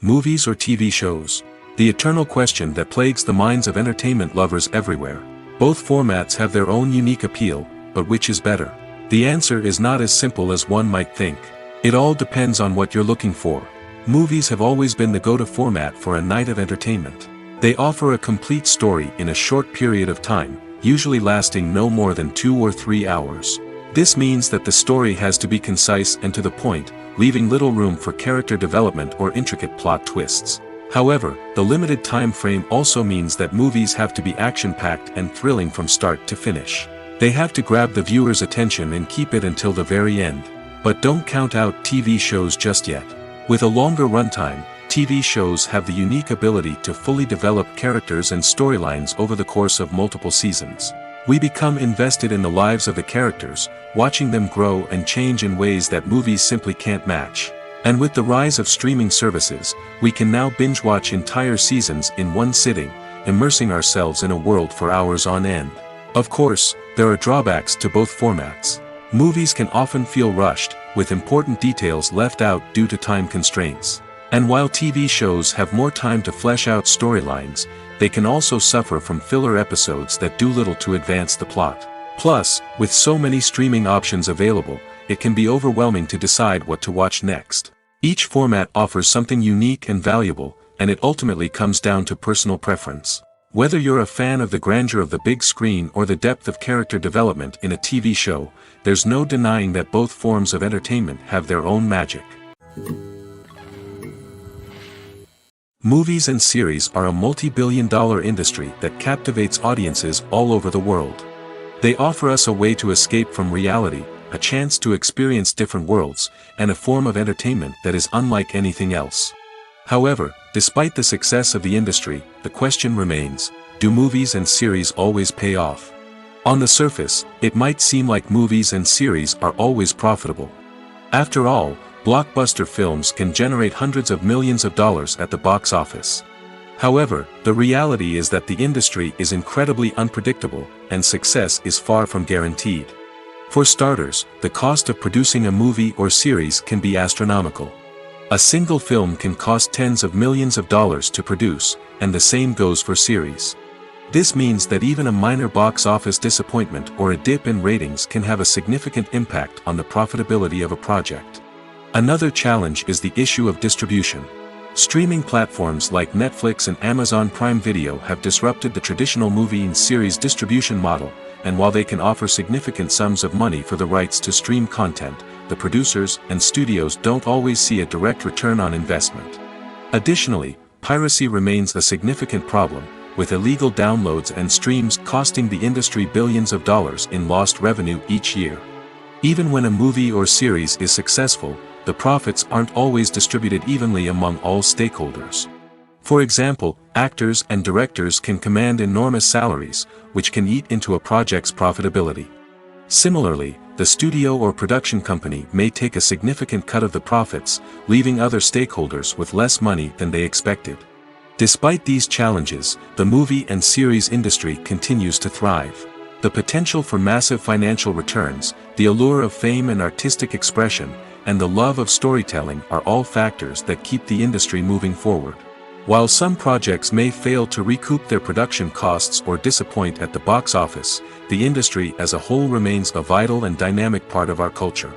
Movies or TV shows? The eternal question that plagues the minds of entertainment lovers everywhere. Both formats have their own unique appeal, but which is better? The answer is not as simple as one might think. It all depends on what you're looking for. Movies have always been the go-to format for a night of entertainment. They offer a complete story in a short period of time, usually lasting no more than 2 or 3 hours. This means that the story has to be concise and to the point, leaving little room for character development or intricate plot twists. However, the limited time frame also means that movies have to be action-packed and thrilling from start to finish. They have to grab the viewer's attention and keep it until the very end. But don't count out TV shows just yet. With a longer runtime, TV shows have the unique ability to fully develop characters and storylines over the course of multiple seasons. We become invested in the lives of the characters, watching them grow and change in ways that movies simply can't match. And with the rise of streaming services, we can now binge-watch entire seasons in one sitting, immersing ourselves in a world for hours on end. Of course, there are drawbacks to both formats. Movies can often feel rushed, with important details left out due to time constraints. And while TV shows have more time to flesh out storylines, they can also suffer from filler episodes that do little to advance the plot. Plus, with so many streaming options available, it can be overwhelming to decide what to watch next. Each format offers something unique and valuable, and it ultimately comes down to personal preference. Whether you're a fan of the grandeur of the big screen or the depth of character development in a TV show, there's no denying that both forms of entertainment have their own magic. Movies and series are a multi-billion-dollar industry that captivates audiences all over the world. They offer us a way to escape from reality, a chance to experience different worlds, and a form of entertainment that is unlike anything else. However, despite the success of the industry, the question remains, do movies and series always pay off? On the surface, it might seem like movies and series are always profitable. After all, blockbuster films can generate hundreds of millions of dollars at the box office. However, the reality is that the industry is incredibly unpredictable, and success is far from guaranteed. For starters, the cost of producing a movie or series can be astronomical. A single film can cost tens of millions of dollars to produce, and the same goes for series. This means that even a minor box office disappointment or a dip in ratings can have a significant impact on the profitability of a project. Another challenge is the issue of distribution. Streaming platforms like Netflix and Amazon Prime Video have disrupted the traditional movie and series distribution model, and while they can offer significant sums of money for the rights to stream content, the producers and studios don't always see a direct return on investment. Additionally, piracy remains a significant problem, with illegal downloads and streams costing the industry billions of dollars in lost revenue each year. Even when a movie or series is successful, the profits aren't always distributed evenly among all stakeholders. For example, actors and directors can command enormous salaries, which can eat into a project's profitability. Similarly, the studio or production company may take a significant cut of the profits, leaving other stakeholders with less money than they expected. Despite these challenges, the movie and series industry continues to thrive. The potential for massive financial returns, the allure of fame and artistic expression, and the love of storytelling are all factors that keep the industry moving forward. While some projects may fail to recoup their production costs or disappoint at the box office, the industry as a whole remains a vital and dynamic part of our culture.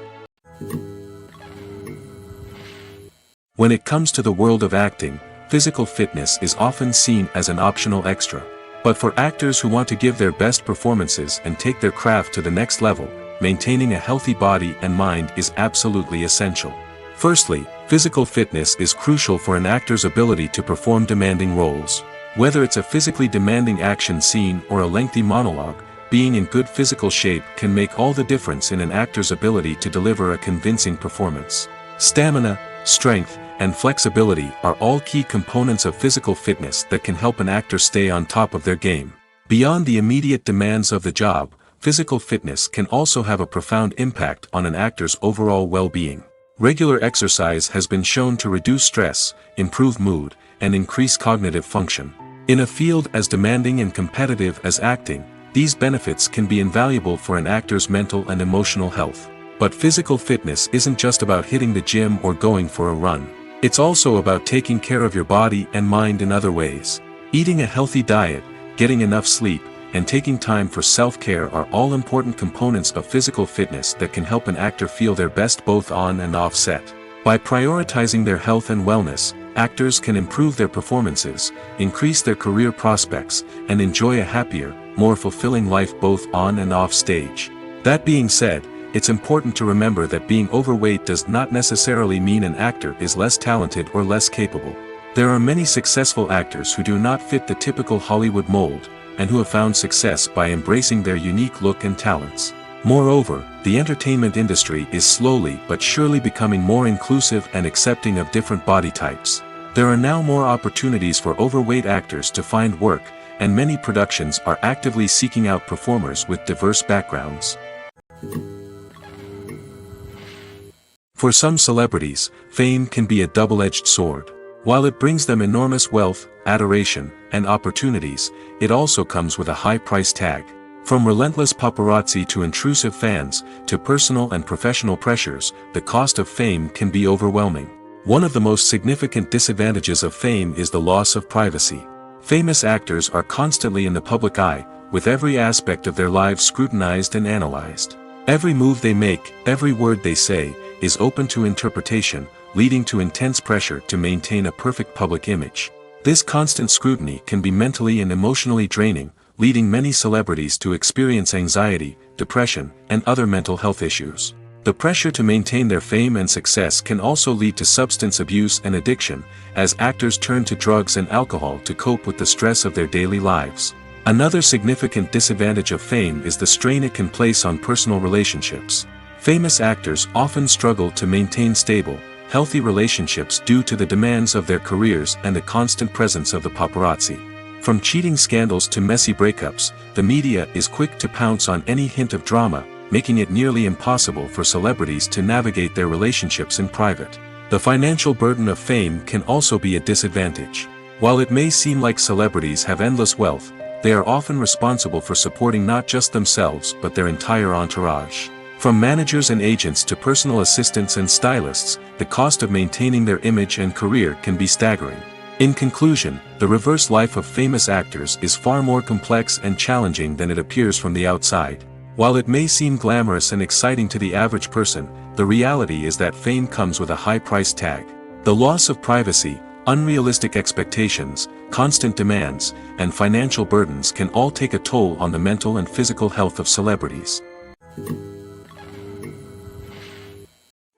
When it comes to the world of acting, physical fitness is often seen as an optional extra. But for actors who want to give their best performances and take their craft to the next level, maintaining a healthy body and mind is absolutely essential. Firstly, physical fitness is crucial for an actor's ability to perform demanding roles. Whether it's a physically demanding action scene or a lengthy monologue, being in good physical shape can make all the difference in an actor's ability to deliver a convincing performance. Stamina, strength, and flexibility are all key components of physical fitness that can help an actor stay on top of their game. Beyond the immediate demands of the job, physical fitness can also have a profound impact on an actor's overall well-being. Regular exercise has been shown to reduce stress, improve mood, and increase cognitive function. In a field as demanding and competitive as acting, these benefits can be invaluable for an actor's mental and emotional health. But physical fitness isn't just about hitting the gym or going for a run. It's also about taking care of your body and mind in other ways. Eating a healthy diet, getting enough sleep, and taking time for self-care are all important components of physical fitness that can help an actor feel their best both on and off set. By prioritizing their health and wellness, actors can improve their performances, increase their career prospects, and enjoy a happier, more fulfilling life both on and off stage. That being said, it's important to remember that being overweight does not necessarily mean an actor is less talented or less capable. There are many successful actors who do not fit the typical Hollywood mold, and who have found success by embracing their unique look and talents. Moreover, the entertainment industry is slowly but surely becoming more inclusive and accepting of different body types. There are now more opportunities for overweight actors to find work, and many productions are actively seeking out performers with diverse backgrounds. For some celebrities, fame can be a double-edged sword. While it brings them enormous wealth, adoration, and opportunities, it also comes with a high price tag. From relentless paparazzi to intrusive fans, to personal and professional pressures, the cost of fame can be overwhelming. One of the most significant disadvantages of fame is the loss of privacy. Famous actors are constantly in the public eye, with every aspect of their lives scrutinized and analyzed. Every move they make, every word they say, is open to interpretation, leading to intense pressure to maintain a perfect public image. This constant scrutiny can be mentally and emotionally draining, leading many celebrities to experience anxiety, depression, and other mental health issues. The pressure to maintain their fame and success can also lead to substance abuse and addiction, as actors turn to drugs and alcohol to cope with the stress of their daily lives. Another significant disadvantage of fame is the strain it can place on personal relationships. Famous actors often struggle to maintain stable, healthy relationships due to the demands of their careers and the constant presence of the paparazzi. From cheating scandals to messy breakups, the media is quick to pounce on any hint of drama, making it nearly impossible for celebrities to navigate their relationships in private. The financial burden of fame can also be a disadvantage. While it may seem like celebrities have endless wealth, they are often responsible for supporting not just themselves but their entire entourage. From managers and agents to personal assistants and stylists, the cost of maintaining their image and career can be staggering. In conclusion, the reverse life of famous actors is far more complex and challenging than it appears from the outside. While it may seem glamorous and exciting to the average person, the reality is that fame comes with a high price tag. The loss of privacy, unrealistic expectations, constant demands, and financial burdens can all take a toll on the mental and physical health of celebrities.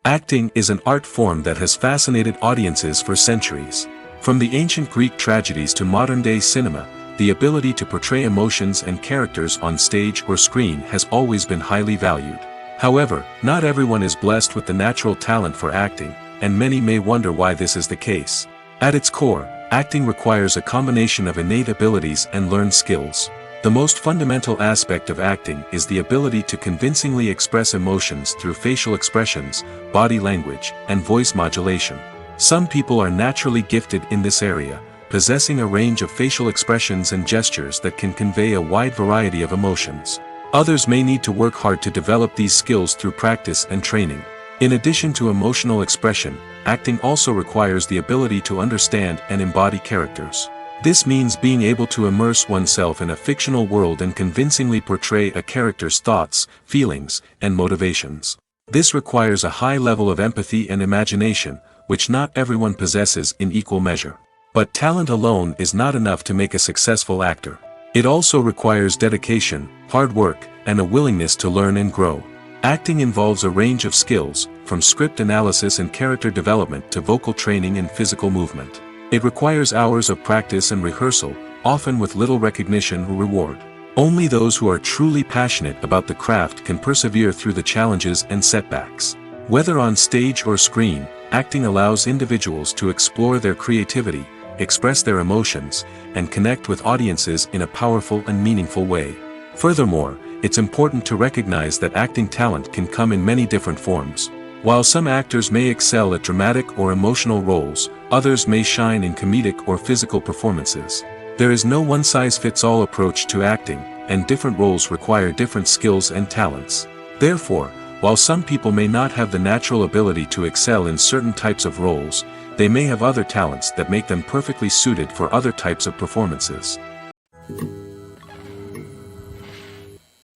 Acting is an art form that has fascinated audiences for centuries. From the ancient Greek tragedies to modern-day cinema, the ability to portray emotions and characters on stage or screen has always been highly valued. However, not everyone is blessed with the natural talent for acting, and many may wonder why this is the case. At its core, acting requires a combination of innate abilities and learned skills. The most fundamental aspect of acting is the ability to convincingly express emotions through facial expressions, body language, and voice modulation. Some people are naturally gifted in this area, possessing a range of facial expressions and gestures that can convey a wide variety of emotions. Others may need to work hard to develop these skills through practice and training. In addition to emotional expression, acting also requires the ability to understand and embody characters. This means being able to immerse oneself in a fictional world and convincingly portray a character's thoughts, feelings, and motivations. This requires a high level of empathy and imagination, which not everyone possesses in equal measure. But talent alone is not enough to make a successful actor. It also requires dedication, hard work, and a willingness to learn and grow. Acting involves a range of skills, from script analysis and character development to vocal training and physical movement. It requires hours of practice and rehearsal, often with little recognition or reward. Only those who are truly passionate about the craft can persevere through the challenges and setbacks. Whether on stage or screen, acting allows individuals to explore their creativity, express their emotions, and connect with audiences in a powerful and meaningful way. Furthermore, it's important to recognize that acting talent can come in many different forms. While some actors may excel at dramatic or emotional roles, others may shine in comedic or physical performances. There is no one-size-fits-all approach to acting, and different roles require different skills and talents. Therefore, while some people may not have the natural ability to excel in certain types of roles, they may have other talents that make them perfectly suited for other types of performances.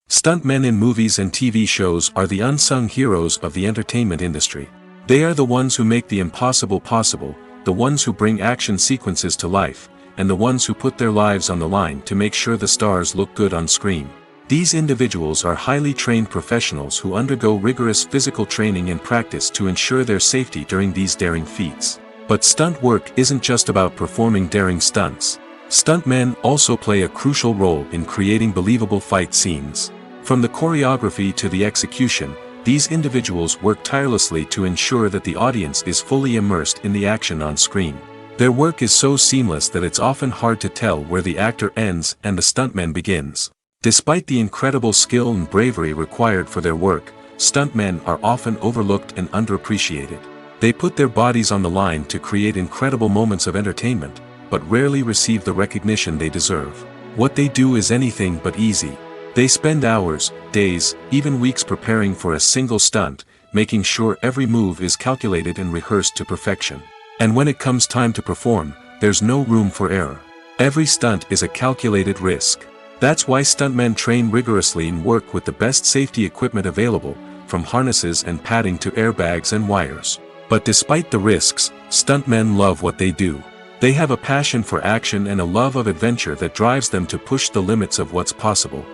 Stuntmen in movies and TV shows are the unsung heroes of the entertainment industry. They are the ones who make the impossible possible, the ones who bring action sequences to life, and the ones who put their lives on the line to make sure the stars look good on screen. These individuals are highly trained professionals who undergo rigorous physical training and practice to ensure their safety during these daring feats. But stunt work isn't just about performing daring stunts. Stuntmen also play a crucial role in creating believable fight scenes. From the choreography to the execution, these individuals work tirelessly to ensure that the audience is fully immersed in the action on screen. Their work is so seamless that it's often hard to tell where the actor ends and the stuntman begins. Despite the incredible skill and bravery required for their work, stuntmen are often overlooked and underappreciated. They put their bodies on the line to create incredible moments of entertainment, but rarely receive the recognition they deserve. What they do is anything but easy. They spend hours, days, even weeks preparing for a single stunt, making sure every move is calculated and rehearsed to perfection. And when it comes time to perform, there's no room for error. Every stunt is a calculated risk. That's why stuntmen train rigorously and work with the best safety equipment available, from harnesses and padding to airbags and wires. But despite the risks, stuntmen love what they do. They have a passion for action and a love of adventure that drives them to push the limits of what's possible.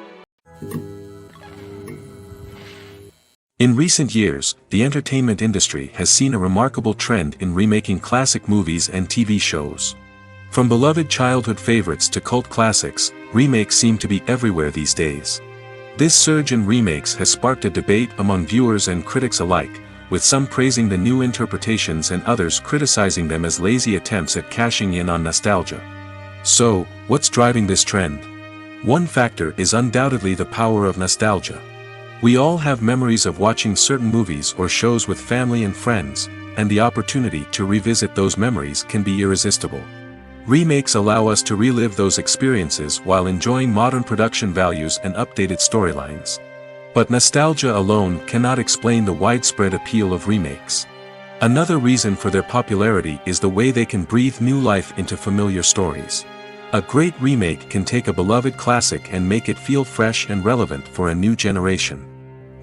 In recent years, the entertainment industry has seen a remarkable trend in remaking classic movies and TV shows. From beloved childhood favorites to cult classics, remakes seem to be everywhere these days. This surge in remakes has sparked a debate among viewers and critics alike, with some praising the new interpretations and others criticizing them as lazy attempts at cashing in on nostalgia. So, what's driving this trend? One factor is undoubtedly the power of nostalgia. We all have memories of watching certain movies or shows with family and friends, and the opportunity to revisit those memories can be irresistible. Remakes allow us to relive those experiences while enjoying modern production values and updated storylines. But nostalgia alone cannot explain the widespread appeal of remakes. Another reason for their popularity is the way they can breathe new life into familiar stories. A great remake can take a beloved classic and make it feel fresh and relevant for a new generation.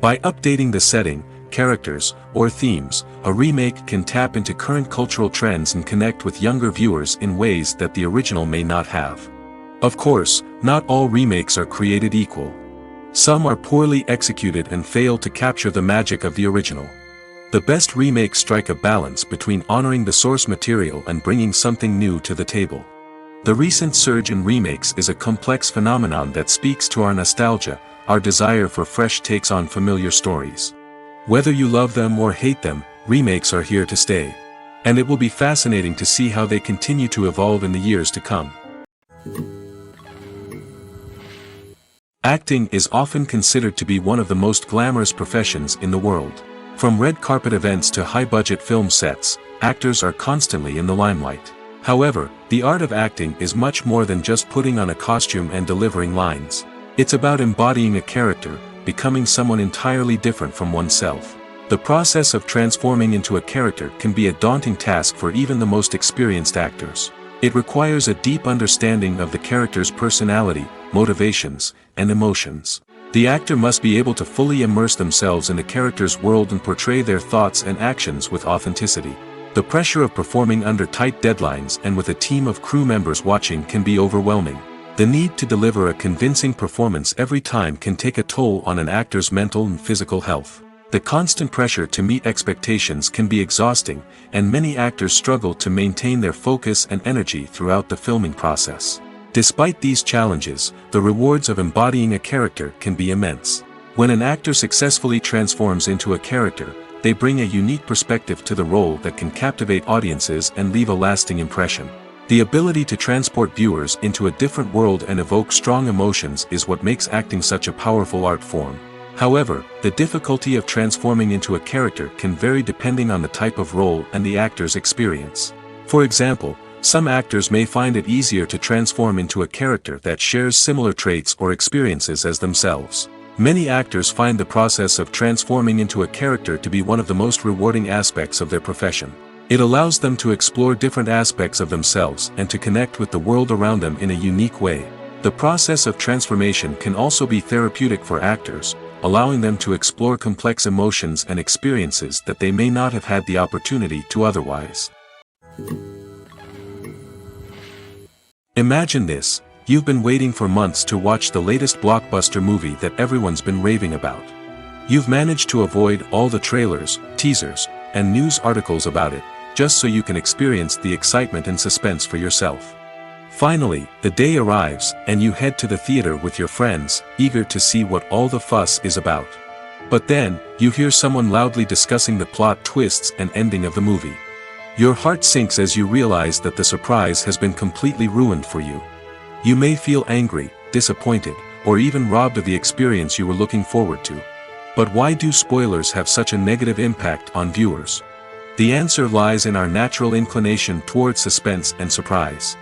By updating the setting, characters, or themes, a remake can tap into current cultural trends and connect with younger viewers in ways that the original may not have. Of course, not all remakes are created equal. Some are poorly executed and fail to capture the magic of the original. The best remakes strike a balance between honoring the source material and bringing something new to the table. The recent surge in remakes is a complex phenomenon that speaks to our nostalgia, our desire for fresh takes on familiar stories. Whether you love them or hate them, remakes are here to stay. And it will be fascinating to see how they continue to evolve in the years to come. Acting is often considered to be one of the most glamorous professions in the world. From red carpet events to high-budget film sets, actors are constantly in the limelight. However, the art of acting is much more than just putting on a costume and delivering lines. It's about embodying a character, becoming someone entirely different from oneself. The process of transforming into a character can be a daunting task for even the most experienced actors. It requires a deep understanding of the character's personality, motivations, and emotions. The actor must be able to fully immerse themselves in the character's world and portray their thoughts and actions with authenticity. The pressure of performing under tight deadlines and with a team of crew members watching can be overwhelming. The need to deliver a convincing performance every time can take a toll on an actor's mental and physical health. The constant pressure to meet expectations can be exhausting, and many actors struggle to maintain their focus and energy throughout the filming process. Despite these challenges, the rewards of embodying a character can be immense. When an actor successfully transforms into a character, they bring a unique perspective to the role that can captivate audiences and leave a lasting impression. The ability to transport viewers into a different world and evoke strong emotions is what makes acting such a powerful art form. However, the difficulty of transforming into a character can vary depending on the type of role and the actor's experience. For example, some actors may find it easier to transform into a character that shares similar traits or experiences as themselves. Many actors find the process of transforming into a character to be one of the most rewarding aspects of their profession. It allows them to explore different aspects of themselves and to connect with the world around them in a unique way. The process of transformation can also be therapeutic for actors, allowing them to explore complex emotions and experiences that they may not have had the opportunity to otherwise. Imagine this: you've been waiting for months to watch the latest blockbuster movie that everyone's been raving about. You've managed to avoid all the trailers, teasers, and news articles about it, just so you can experience the excitement and suspense for yourself. Finally, the day arrives, and you head to the theater with your friends, eager to see what all the fuss is about. But then, you hear someone loudly discussing the plot twists and ending of the movie. Your heart sinks as you realize that the surprise has been completely ruined for you. You may feel angry, disappointed, or even robbed of the experience you were looking forward to. But why do spoilers have such a negative impact on viewers? The answer lies in our natural inclination toward suspense and surprise.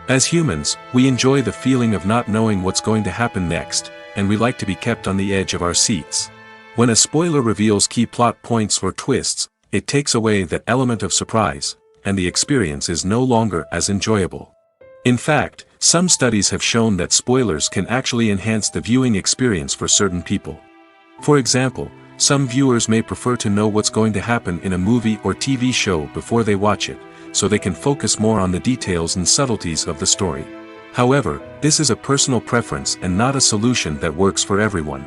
As humans, we enjoy the feeling of not knowing what's going to happen next, and we like to be kept on the edge of our seats. When a spoiler reveals key plot points or twists, it takes away that element of surprise, and the experience is no longer as enjoyable. In fact, some studies have shown that spoilers can actually enhance the viewing experience for certain people. For example, some viewers may prefer to know what's going to happen in a movie or TV show before they watch it, so they can focus more on the details and subtleties of the story. However, this is a personal preference and not a solution that works for everyone.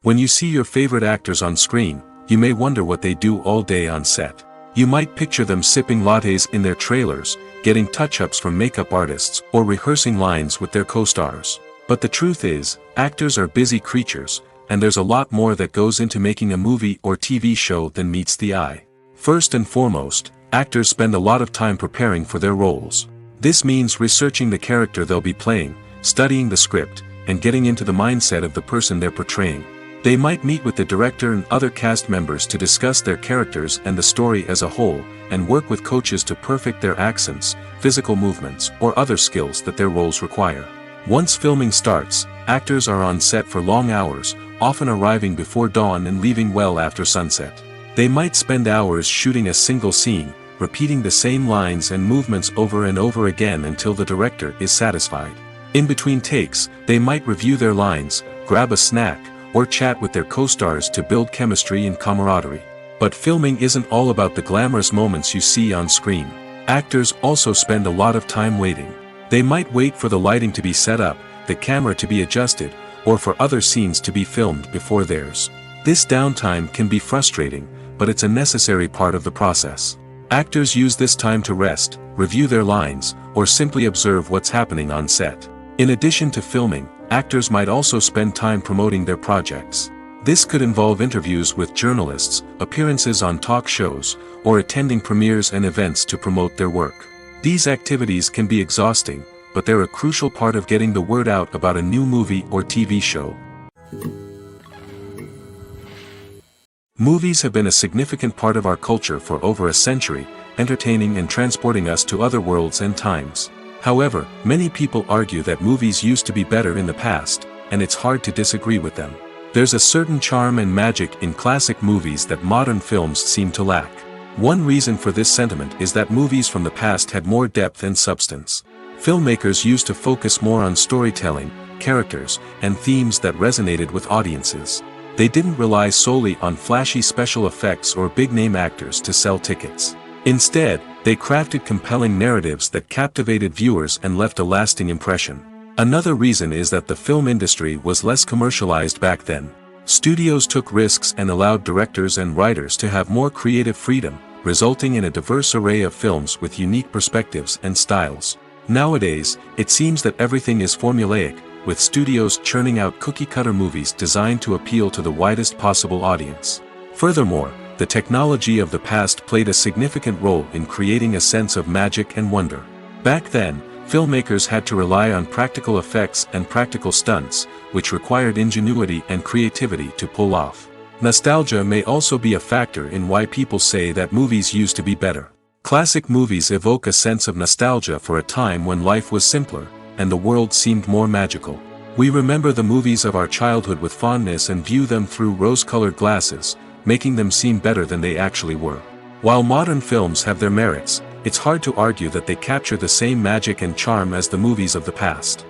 When you see your favorite actors on screen, you may wonder what they do all day on set. You might picture them sipping lattes in their trailers, getting touch-ups from makeup artists, or rehearsing lines with their co-stars. But the truth is, actors are busy creatures, and there's a lot more that goes into making a movie or TV show than meets the eye. First and foremost, actors spend a lot of time preparing for their roles. This means researching the character they'll be playing, studying the script, and getting into the mindset of the person they're portraying. They might meet with the director and other cast members to discuss their characters and the story as a whole, and work with coaches to perfect their accents, physical movements, or other skills that their roles require. Once filming starts, actors are on set for long hours, often arriving before dawn and leaving well after sunset. They might spend hours shooting a single scene, repeating the same lines and movements over and over again until the director is satisfied. In between takes, they might review their lines, grab a snack, or chat with their co-stars to build chemistry and camaraderie. But filming isn't all about the glamorous moments you see on screen. Actors also spend a lot of time waiting. They might wait for the lighting to be set up, the camera to be adjusted, or for other scenes to be filmed before theirs. This downtime can be frustrating, but it's a necessary part of the process. Actors use this time to rest, review their lines, or simply observe what's happening on set. In addition to filming, actors might also spend time promoting their projects. This could involve interviews with journalists, appearances on talk shows, or attending premieres and events to promote their work. These activities can be exhausting, but they're a crucial part of getting the word out about a new movie or TV show. Movies have been a significant part of our culture for over a century, entertaining and transporting us to other worlds and times. However, many people argue that movies used to be better in the past, and it's hard to disagree with them. There's a certain charm and magic in classic movies that modern films seem to lack. One reason for this sentiment is that movies from the past had more depth and substance. Filmmakers used to focus more on storytelling, characters, and themes that resonated with audiences. They didn't rely solely on flashy special effects or big-name actors to sell tickets. Instead, they crafted compelling narratives that captivated viewers and left a lasting impression. Another reason is that the film industry was less commercialized back then. Studios took risks and allowed directors and writers to have more creative freedom, resulting in a diverse array of films with unique perspectives and styles. Nowadays, it seems that everything is formulaic, with studios churning out cookie-cutter movies designed to appeal to the widest possible audience. Furthermore, the technology of the past played a significant role in creating a sense of magic and wonder. Back then, filmmakers had to rely on practical effects and practical stunts, which required ingenuity and creativity to pull off. Nostalgia may also be a factor in why people say that movies used to be better. Classic movies evoke a sense of nostalgia for a time when life was simpler, and the world seemed more magical. We remember the movies of our childhood with fondness and view them through rose-colored glasses, making them seem better than they actually were. While modern films have their merits, it's hard to argue that they capture the same magic and charm as the movies of the past.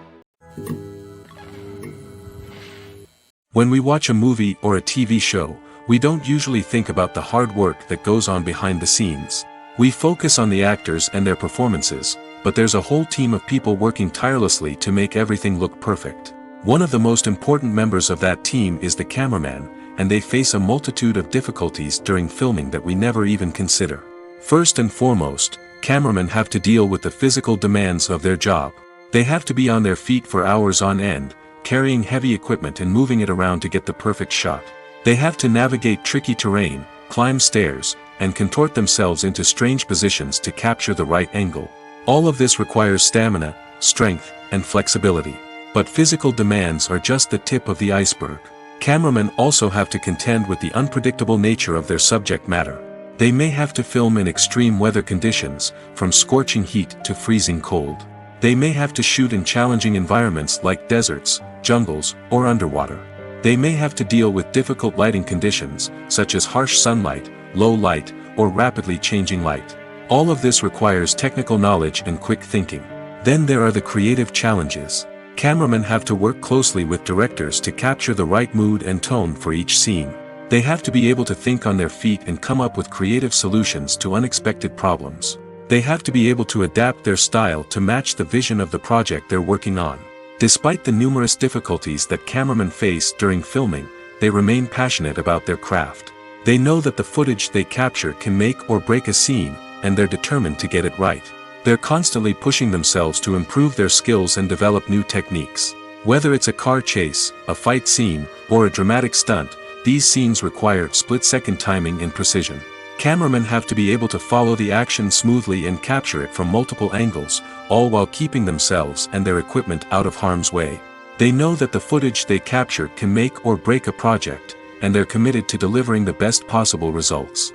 When we watch a movie or a TV show, we don't usually think about the hard work that goes on behind the scenes. We focus on the actors and their performances, but there's a whole team of people working tirelessly to make everything look perfect. One of the most important members of that team is the cameraman, and they face a multitude of difficulties during filming that we never even consider. First and foremost, cameramen have to deal with the physical demands of their job. They have to be on their feet for hours on end, carrying heavy equipment and moving it around to get the perfect shot. They have to navigate tricky terrain, climb stairs, and contort themselves into strange positions to capture the right angle. All of this requires stamina, strength, and flexibility. But physical demands are just the tip of the iceberg. Cameramen also have to contend with the unpredictable nature of their subject matter. They may have to film in extreme weather conditions, from scorching heat to freezing cold. They may have to shoot in challenging environments like deserts, jungles, or underwater. They may have to deal with difficult lighting conditions, such as harsh sunlight, low light, or rapidly changing light. All of this requires technical knowledge and quick thinking. Then there are the creative challenges. Cameramen have to work closely with directors to capture the right mood and tone for each scene. They have to be able to think on their feet and come up with creative solutions to unexpected problems. They have to be able to adapt their style to match the vision of the project they're working on. Despite the numerous difficulties that cameramen face during filming, they remain passionate about their craft. They know that the footage they capture can make or break a scene, and they're determined to get it right. They're constantly pushing themselves to improve their skills and develop new techniques. Whether it's a car chase, a fight scene, or a dramatic stunt, these scenes require split-second timing and precision. Cameramen have to be able to follow the action smoothly and capture it from multiple angles, all while keeping themselves and their equipment out of harm's way. They know that the footage they capture can make or break a project, and they're committed to delivering the best possible results.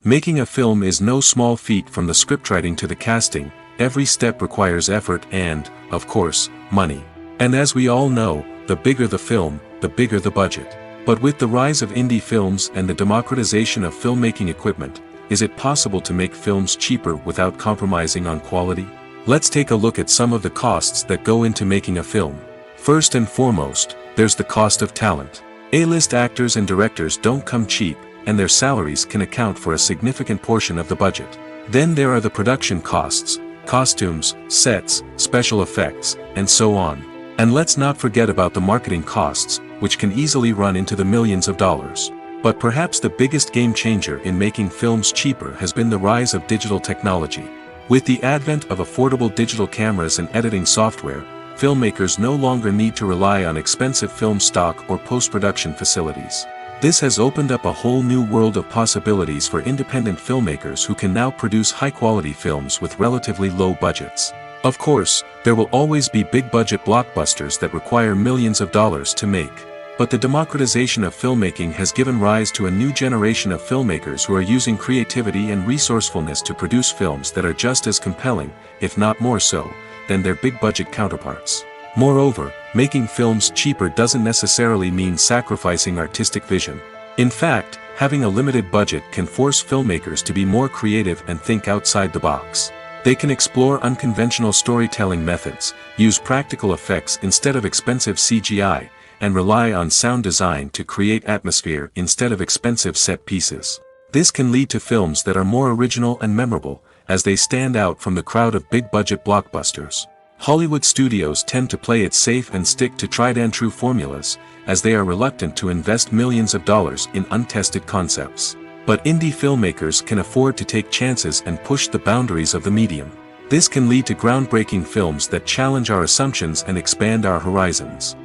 Making a film is no small feat. From the scriptwriting to the casting, every step requires effort and, of course, money. And as we all know, the bigger the film, the bigger the budget. But with the rise of indie films and the democratization of filmmaking equipment, is it possible to make films cheaper without compromising on quality? Let's take a look at some of the costs that go into making a film. First and foremost, there's the cost of talent. A-list actors and directors don't come cheap, and their salaries can account for a significant portion of the budget. Then there are the production costs, costumes, sets, special effects, and so on. And let's not forget about the marketing costs, which can easily run into the millions of dollars. But perhaps the biggest game changer in making films cheaper has been the rise of digital technology. With the advent of affordable digital cameras and editing software, filmmakers no longer need to rely on expensive film stock or post-production facilities. This has opened up a whole new world of possibilities for independent filmmakers who can now produce high-quality films with relatively low budgets. Of course, there will always be big-budget blockbusters that require millions of dollars to make. But the democratization of filmmaking has given rise to a new generation of filmmakers who are using creativity and resourcefulness to produce films that are just as compelling, if not more so, than their big-budget counterparts. Moreover, making films cheaper doesn't necessarily mean sacrificing artistic vision. In fact, having a limited budget can force filmmakers to be more creative and think outside the box. They can explore unconventional storytelling methods, use practical effects instead of expensive CGI, and rely on sound design to create atmosphere instead of expensive set pieces. This can lead to films that are more original and memorable, as they stand out from the crowd of big-budget blockbusters. Hollywood studios tend to play it safe and stick to tried-and-true formulas, as they are reluctant to invest millions of dollars in untested concepts. But indie filmmakers can afford to take chances and push the boundaries of the medium. This can lead to groundbreaking films that challenge our assumptions and expand our horizons.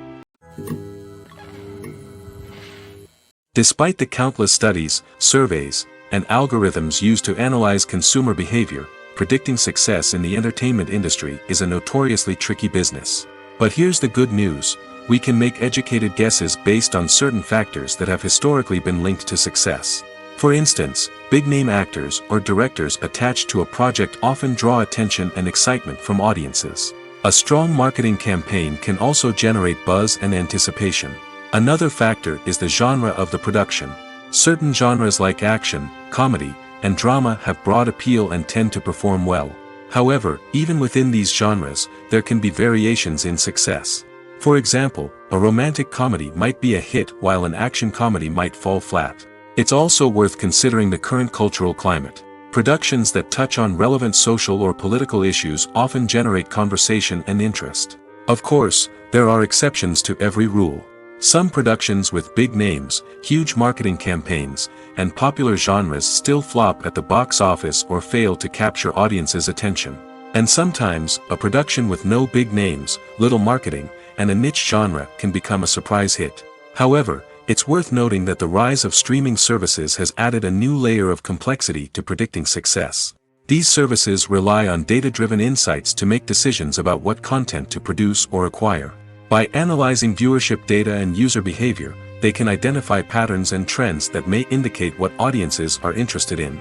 Despite the countless studies, surveys, and algorithms used to analyze consumer behavior, predicting success in the entertainment industry is a notoriously tricky business. But here's the good news: we can make educated guesses based on certain factors that have historically been linked to success. For instance, big-name actors or directors attached to a project often draw attention and excitement from audiences. A strong marketing campaign can also generate buzz and anticipation. Another factor is the genre of the production. Certain genres like action, comedy, and drama have broad appeal and tend to perform well. However, even within these genres, there can be variations in success. For example, a romantic comedy might be a hit while an action comedy might fall flat. It's also worth considering the current cultural climate. Productions that touch on relevant social or political issues often generate conversation and interest. Of course, there are exceptions to every rule. Some productions with big names, huge marketing campaigns, and popular genres still flop at the box office or fail to capture audiences' attention. And sometimes, a production with no big names, little marketing, and a niche genre can become a surprise hit. However, it's worth noting that the rise of streaming services has added a new layer of complexity to predicting success. These services rely on data-driven insights to make decisions about what content to produce or acquire. By analyzing viewership data and user behavior, they can identify patterns and trends that may indicate what audiences are interested in.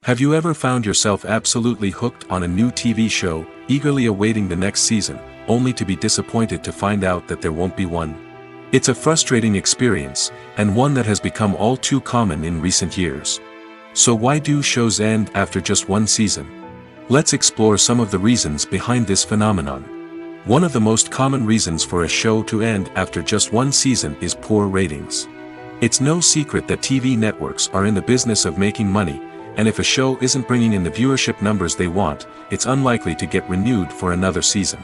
Have you ever found yourself absolutely hooked on a new TV show, eagerly awaiting the next season, only to be disappointed to find out that there won't be one? It's a frustrating experience, and one that has become all too common in recent years. So why do shows end after just one season? Let's explore some of the reasons behind this phenomenon. One of the most common reasons for a show to end after just one season is poor ratings. It's no secret that TV networks are in the business of making money, and if a show isn't bringing in the viewership numbers they want, it's unlikely to get renewed for another season.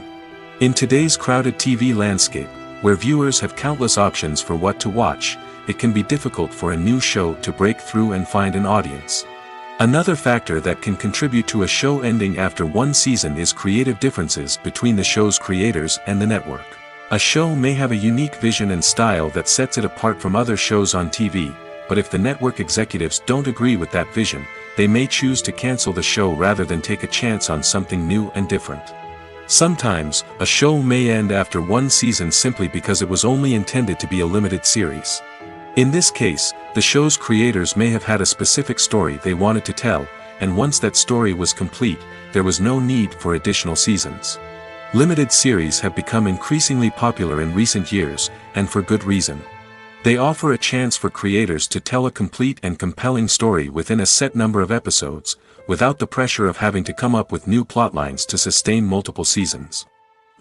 In today's crowded TV landscape, where viewers have countless options for what to watch, it can be difficult for a new show to break through and find an audience. Another factor that can contribute to a show ending after one season is creative differences between the show's creators and the network. A show may have a unique vision and style that sets it apart from other shows on TV, but if the network executives don't agree with that vision, they may choose to cancel the show rather than take a chance on something new and different. Sometimes, a show may end after one season simply because it was only intended to be a limited series. In this case, the show's creators may have had a specific story they wanted to tell, and once that story was complete, there was no need for additional seasons. Limited series have become increasingly popular in recent years, and for good reason. They offer a chance for creators to tell a complete and compelling story within a set number of episodes, without the pressure of having to come up with new plotlines to sustain multiple seasons.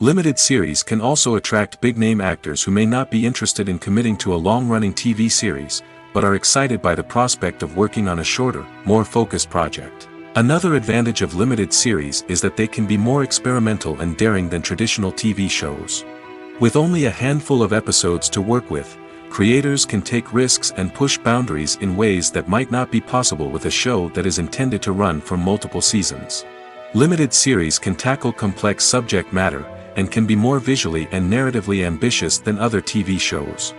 Limited series can also attract big-name actors who may not be interested in committing to a long-running TV series, but are excited by the prospect of working on a shorter, more focused project. Another advantage of limited series is that they can be more experimental and daring than traditional TV shows. With only a handful of episodes to work with, creators can take risks and push boundaries in ways that might not be possible with a show that is intended to run for multiple seasons. Limited series can tackle complex subject matter, and can be more visually and narratively ambitious than other TV shows.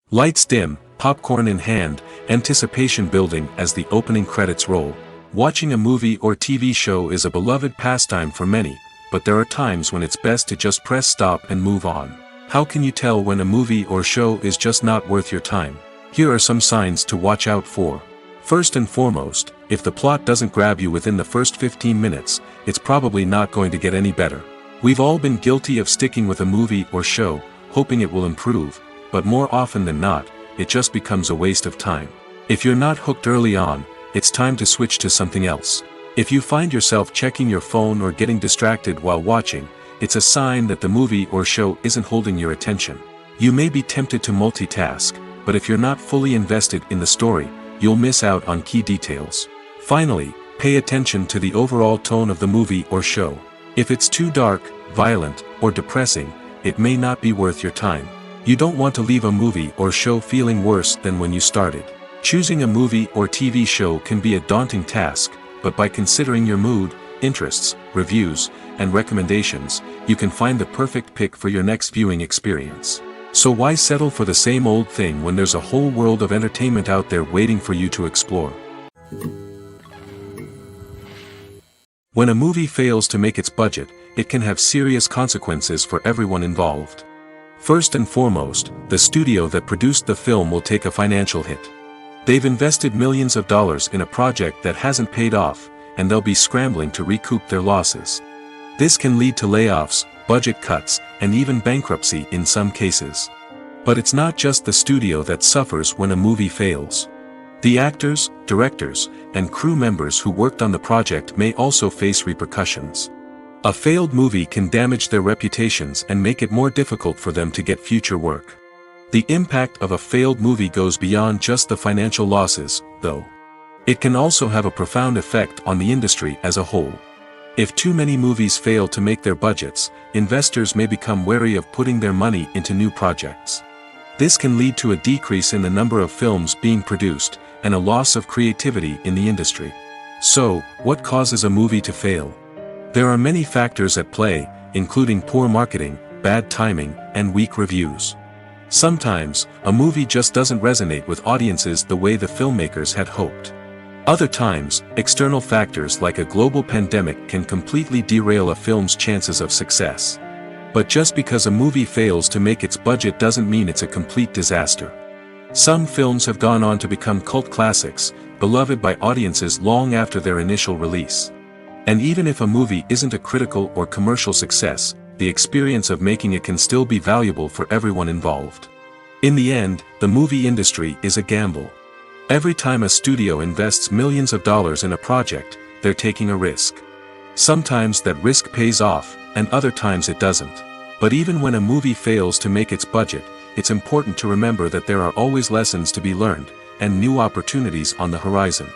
Lights dim, popcorn in hand, anticipation building as the opening credits roll. Watching a movie or TV show is a beloved pastime for many, but there are times when it's best to just press stop and move on. How can you tell when a movie or show is just not worth your time? Here are some signs to watch out for. First and foremost, if the plot doesn't grab you within the first 15 minutes, it's probably not going to get any better. We've all been guilty of sticking with a movie or show, hoping it will improve, but more often than not, it just becomes a waste of time. If you're not hooked early on, it's time to switch to something else. If you find yourself checking your phone or getting distracted while watching, it's a sign that the movie or show isn't holding your attention. You may be tempted to multitask, but if you're not fully invested in the story, you'll miss out on key details. Finally, pay attention to the overall tone of the movie or show. If it's too dark, violent, or depressing, it may not be worth your time. You don't want to leave a movie or show feeling worse than when you started. Choosing a movie or TV show can be a daunting task, but by considering your mood, interests, reviews, and recommendations, you can find the perfect pick for your next viewing experience. So why settle for the same old thing when there's a whole world of entertainment out there waiting for you to explore? When a movie fails to make its budget, it can have serious consequences for everyone involved. First and foremost, the studio that produced the film will take a financial hit. They've invested millions of dollars in a project that hasn't paid off, and they'll be scrambling to recoup their losses. This can lead to layoffs, budget cuts, and even bankruptcy in some cases. But it's not just the studio that suffers when a movie fails. The actors, directors, and crew members who worked on the project may also face repercussions. A failed movie can damage their reputations and make it more difficult for them to get future work. The impact of a failed movie goes beyond just the financial losses, though. It can also have a profound effect on the industry as a whole. If too many movies fail to make their budgets, investors may become wary of putting their money into new projects. This can lead to a decrease in the number of films being produced, and a loss of creativity in the industry. So, what causes a movie to fail? There are many factors at play, including poor marketing, bad timing, and weak reviews. Sometimes, a movie just doesn't resonate with audiences the way the filmmakers had hoped. Other times, external factors like a global pandemic can completely derail a film's chances of success. But just because a movie fails to make its budget doesn't mean it's a complete disaster. Some films have gone on to become cult classics, beloved by audiences long after their initial release. And even if a movie isn't a critical or commercial success, the experience of making it can still be valuable for everyone involved. In the end, the movie industry is a gamble. Every time a studio invests millions of dollars in a project, they're taking a risk. Sometimes that risk pays off, and other times it doesn't. But even when a movie fails to make its budget, it's important to remember that there are always lessons to be learned, and new opportunities on the horizon.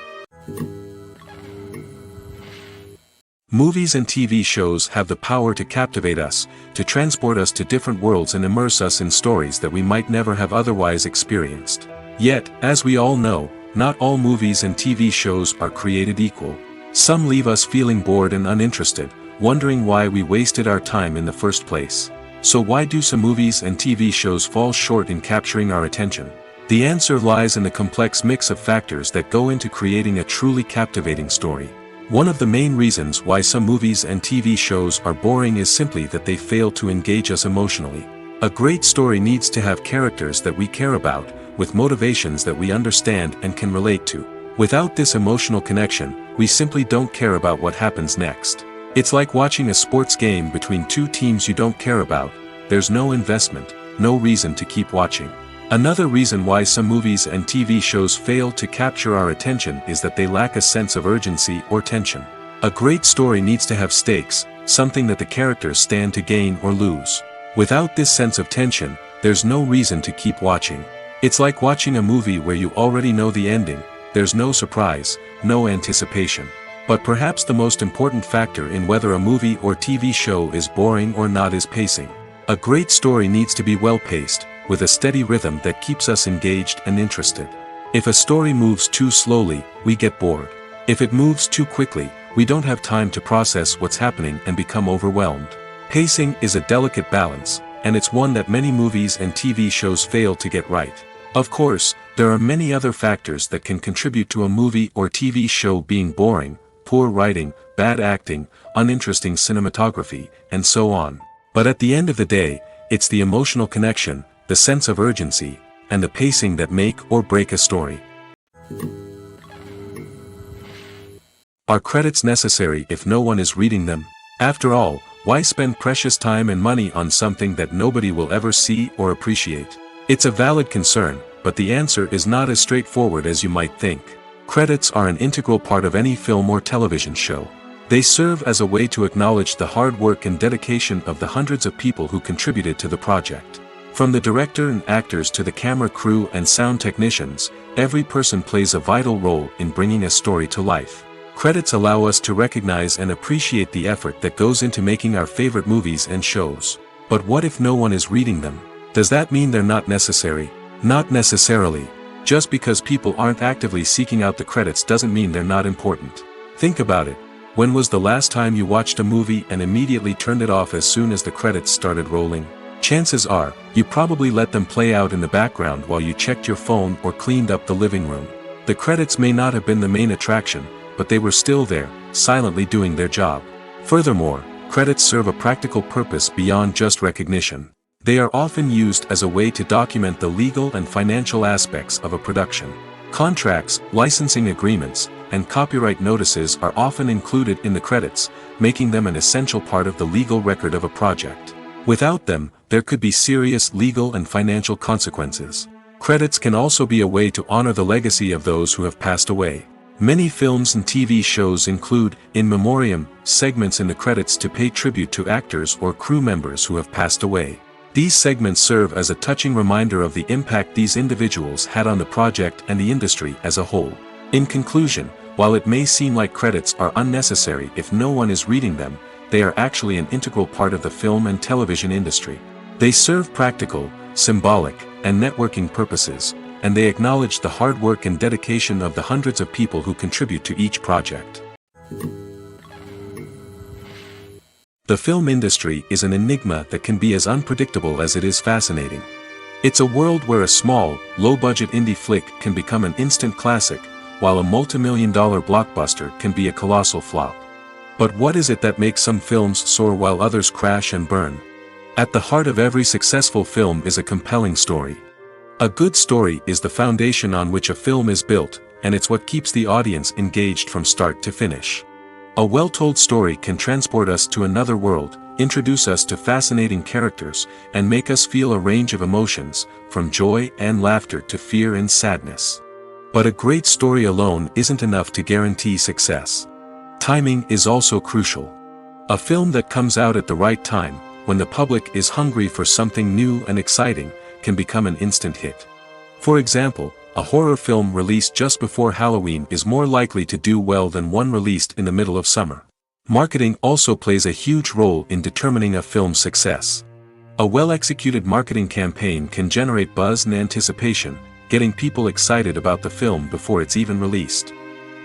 Movies and TV shows have the power to captivate us, to transport us to different worlds and immerse us in stories that we might never have otherwise experienced. Yet, as we all know, not all movies and TV shows are created equal. Some leave us feeling bored and uninterested, wondering why we wasted our time in the first place. So why do some movies and TV shows fall short in capturing our attention? The answer lies in the complex mix of factors that go into creating a truly captivating story. One of the main reasons why some movies and TV shows are boring is simply that they fail to engage us emotionally. A great story needs to have characters that we care about, with motivations that we understand and can relate to. Without this emotional connection, we simply don't care about what happens next. It's like watching a sports game between two teams you don't care about. There's no investment, no reason to keep watching. Another reason why some movies and TV shows fail to capture our attention is that they lack a sense of urgency or tension. A great story needs to have stakes, something that the characters stand to gain or lose. Without this sense of tension, there's no reason to keep watching. It's like watching a movie where you already know the ending. There's no surprise, no anticipation. But perhaps the most important factor in whether a movie or TV show is boring or not is pacing. A great story needs to be well-paced, with a steady rhythm that keeps us engaged and interested. If a story moves too slowly, we get bored. If it moves too quickly, we don't have time to process what's happening and become overwhelmed. Pacing is a delicate balance, and it's one that many movies and TV shows fail to get right. Of course, there are many other factors that can contribute to a movie or TV show being boring: poor writing, bad acting, uninteresting cinematography, and so on. But at the end of the day, it's the emotional connection, the sense of urgency, and the pacing that make or break a story. Are credits necessary if no one is reading them? After all, why spend precious time and money on something that nobody will ever see or appreciate? It's a valid concern, but the answer is not as straightforward as you might think. Credits are an integral part of any film or television show. They serve as a way to acknowledge the hard work and dedication of the hundreds of people who contributed to the project. From the director and actors to the camera crew and sound technicians, every person plays a vital role in bringing a story to life. Credits allow us to recognize and appreciate the effort that goes into making our favorite movies and shows. But what if no one is reading them? Does that mean they're not necessary? Not necessarily. Just because people aren't actively seeking out the credits doesn't mean they're not important. Think about it. When was the last time you watched a movie and immediately turned it off as soon as the credits started rolling? Chances are, you probably let them play out in the background while you checked your phone or cleaned up the living room. The credits may not have been the main attraction, but they were still there, silently doing their job. Furthermore, credits serve a practical purpose beyond just recognition. They are often used as a way to document the legal and financial aspects of a production. Contracts, licensing agreements, and copyright notices are often included in the credits, making them an essential part of the legal record of a project. Without them, there could be serious legal and financial consequences. Credits can also be a way to honor the legacy of those who have passed away. Many films and TV shows include, in memoriam, segments in the credits to pay tribute to actors or crew members who have passed away. These segments serve as a touching reminder of the impact these individuals had on the project and the industry as a whole. In conclusion, while it may seem like credits are unnecessary if no one is reading them, they are actually an integral part of the film and television industry. They serve practical, symbolic, and networking purposes, and they acknowledge the hard work and dedication of the hundreds of people who contribute to each project. The film industry is an enigma that can be as unpredictable as it is fascinating. It's a world where a small, low-budget indie flick can become an instant classic, while a multi-million-dollar blockbuster can be a colossal flop. But what is it that makes some films soar while others crash and burn? At the heart of every successful film is a compelling story. A good story is the foundation on which a film is built, and it's what keeps the audience engaged from start to finish. A well-told story can transport us to another world, introduce us to fascinating characters, and make us feel a range of emotions, from joy and laughter to fear and sadness. But a great story alone isn't enough to guarantee success. Timing is also crucial. A film that comes out at the right time, when the public is hungry for something new and exciting, can become an instant hit. For example, a horror film released just before Halloween is more likely to do well than one released in the middle of summer. Marketing also plays a huge role in determining a film's success. A well-executed marketing campaign can generate buzz and anticipation, getting people excited about the film before it's even released.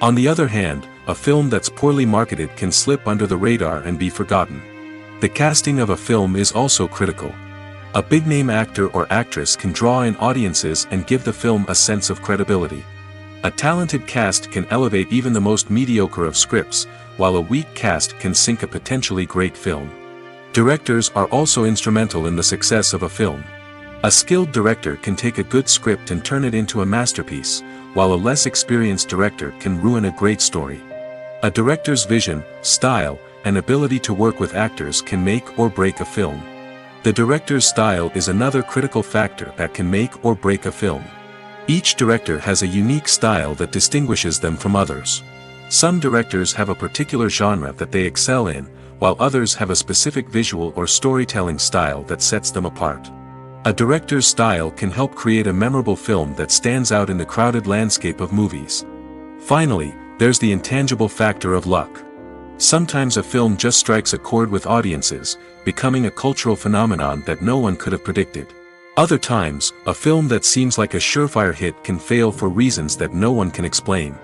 On the other hand, a film that's poorly marketed can slip under the radar and be forgotten. The casting of a film is also critical. A big-name actor or actress can draw in audiences and give the film a sense of credibility. A talented cast can elevate even the most mediocre of scripts, while a weak cast can sink a potentially great film. Directors are also instrumental in the success of a film. A skilled director can take a good script and turn it into a masterpiece, while a less experienced director can ruin a great story. A director's vision, style, and ability to work with actors can make or break a film. The director's style is another critical factor that can make or break a film. Each director has a unique style that distinguishes them from others. Some directors have a particular genre that they excel in, while others have a specific visual or storytelling style that sets them apart. A director's style can help create a memorable film that stands out in the crowded landscape of movies. Finally, there's the intangible factor of luck. Sometimes a film just strikes a chord with audiences, becoming a cultural phenomenon that no one could have predicted. Other times, a film that seems like a surefire hit can fail for reasons that no one can explain.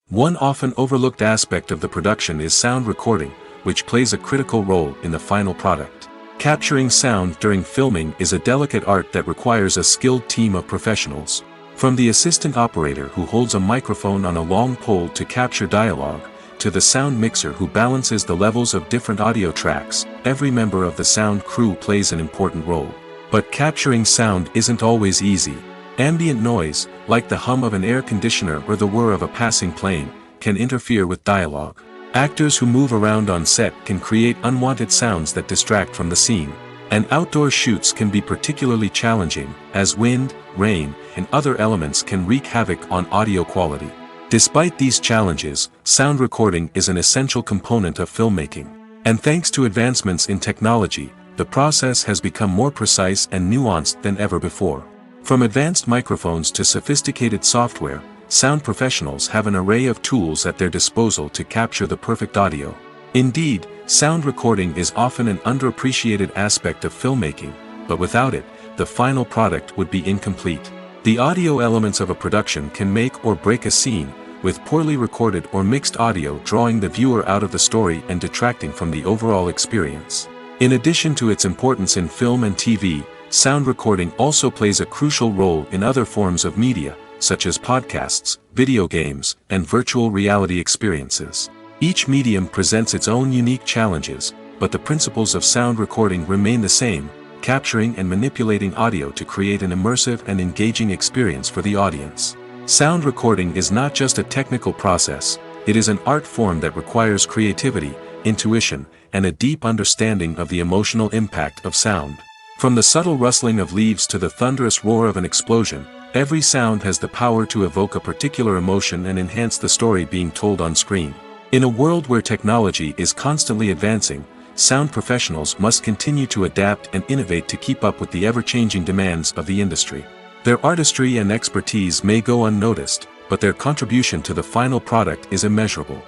One often overlooked aspect of the production is sound recording, which plays a critical role in the final product. Capturing sound during filming is a delicate art that requires a skilled team of professionals. From the assistant operator who holds a microphone on a long pole to capture dialogue, to the sound mixer who balances the levels of different audio tracks, every member of the sound crew plays an important role. But capturing sound isn't always easy. Ambient noise, like the hum of an air conditioner or the whir of a passing plane, can interfere with dialogue. Actors who move around on set can create unwanted sounds that distract from the scene. And outdoor shoots can be particularly challenging, as wind, rain, and other elements can wreak havoc on audio quality. Despite these challenges, sound recording is an essential component of filmmaking. And thanks to advancements in technology, the process has become more precise and nuanced than ever before. From advanced microphones to sophisticated software, sound professionals have an array of tools at their disposal to capture the perfect audio. Indeed, sound recording is often an underappreciated aspect of filmmaking, but without it, the final product would be incomplete. The audio elements of a production can make or break a scene, with poorly recorded or mixed audio drawing the viewer out of the story and detracting from the overall experience. In addition to its importance in film and TV, sound recording also plays a crucial role in other forms of media, such as podcasts, video games, and virtual reality experiences. Each medium presents its own unique challenges, but the principles of sound recording remain the same, capturing and manipulating audio to create an immersive and engaging experience for the audience. Sound recording is not just a technical process, it is an art form that requires creativity, intuition, and a deep understanding of the emotional impact of sound. From the subtle rustling of leaves to the thunderous roar of an explosion, every sound has the power to evoke a particular emotion and enhance the story being told on screen. In a world where technology is constantly advancing, sound professionals must continue to adapt and innovate to keep up with the ever-changing demands of the industry. Their artistry and expertise may go unnoticed, but their contribution to the final product is immeasurable.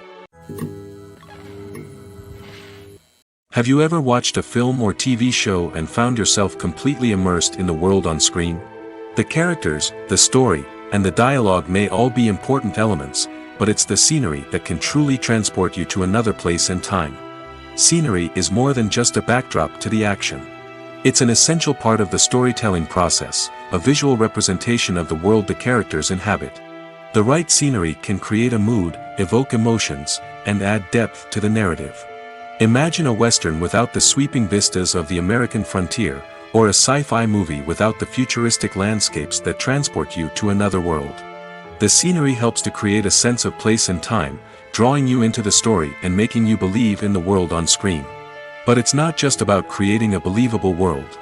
Have you ever watched a film or TV show and found yourself completely immersed in the world on screen? The characters, the story, and the dialogue may all be important elements, but it's the scenery that can truly transport you to another place and time. Scenery is more than just a backdrop to the action. It's an essential part of the storytelling process, a visual representation of the world the characters inhabit. The right scenery can create a mood, evoke emotions, and add depth to the narrative. Imagine a western without the sweeping vistas of the American frontier, or a sci-fi movie without the futuristic landscapes that transport you to another world. The scenery helps to create a sense of place and time, drawing you into the story and making you believe in the world on screen. But it's not just about creating a believable world.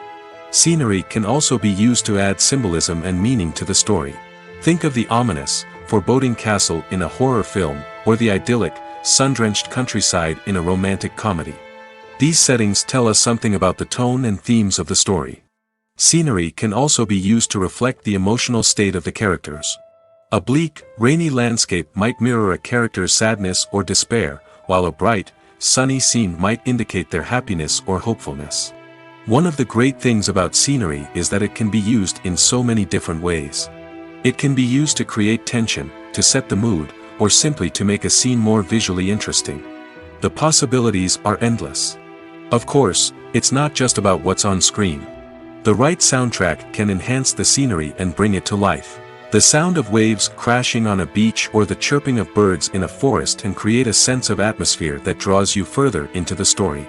Scenery can also be used to add symbolism and meaning to the story. Think of the ominous, foreboding castle in a horror film, or the idyllic, sun-drenched countryside in a romantic comedy. These settings tell us something about the tone and themes of the story. Scenery can also be used to reflect the emotional state of the characters. A bleak, rainy landscape might mirror a character's sadness or despair, while a bright, sunny scene might indicate their happiness or hopefulness. One of the great things about scenery is that it can be used in so many different ways. It can be used to create tension, to set the mood, or simply to make a scene more visually interesting. The possibilities are endless. Of course, it's not just about what's on screen. The right soundtrack can enhance the scenery and bring it to life. The sound of waves crashing on a beach or the chirping of birds in a forest can create a sense of atmosphere that draws you further into the story.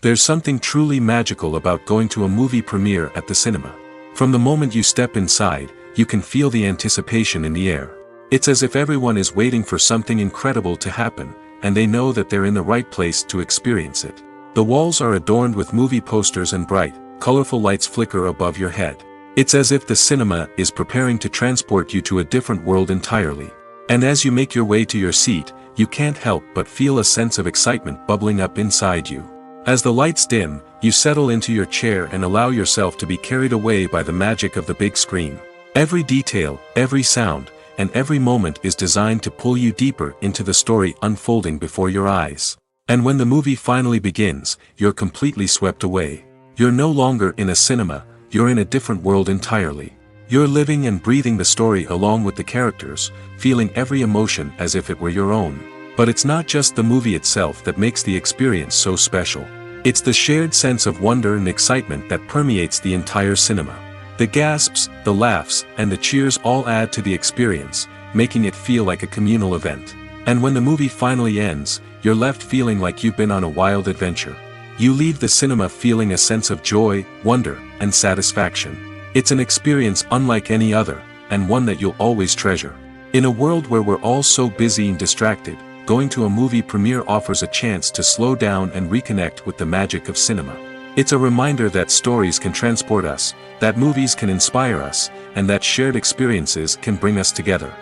There's something truly magical about going to a movie premiere at the cinema. From the moment you step inside, you can feel the anticipation in the air. It's as if everyone is waiting for something incredible to happen, and they know that they're in the right place to experience it. The walls are adorned with movie posters and bright, colorful lights flicker above your head. It's as if the cinema is preparing to transport you to a different world entirely. And as you make your way to your seat, you can't help but feel a sense of excitement bubbling up inside you. As the lights dim, you settle into your chair and allow yourself to be carried away by the magic of the big screen. Every detail, every sound, and every moment is designed to pull you deeper into the story unfolding before your eyes. And when the movie finally begins, you're completely swept away. You're no longer in a cinema, you're in a different world entirely. You're living and breathing the story along with the characters, feeling every emotion as if it were your own. But it's not just the movie itself that makes the experience so special. It's the shared sense of wonder and excitement that permeates the entire cinema. The gasps, the laughs, and the cheers all add to the experience, making it feel like a communal event. And when the movie finally ends, you're left feeling like you've been on a wild adventure. You leave the cinema feeling a sense of joy, wonder, and satisfaction. It's an experience unlike any other, and one that you'll always treasure. In a world where we're all so busy and distracted, going to a movie premiere offers a chance to slow down and reconnect with the magic of cinema. It's a reminder that stories can transport us, that movies can inspire us, and that shared experiences can bring us together.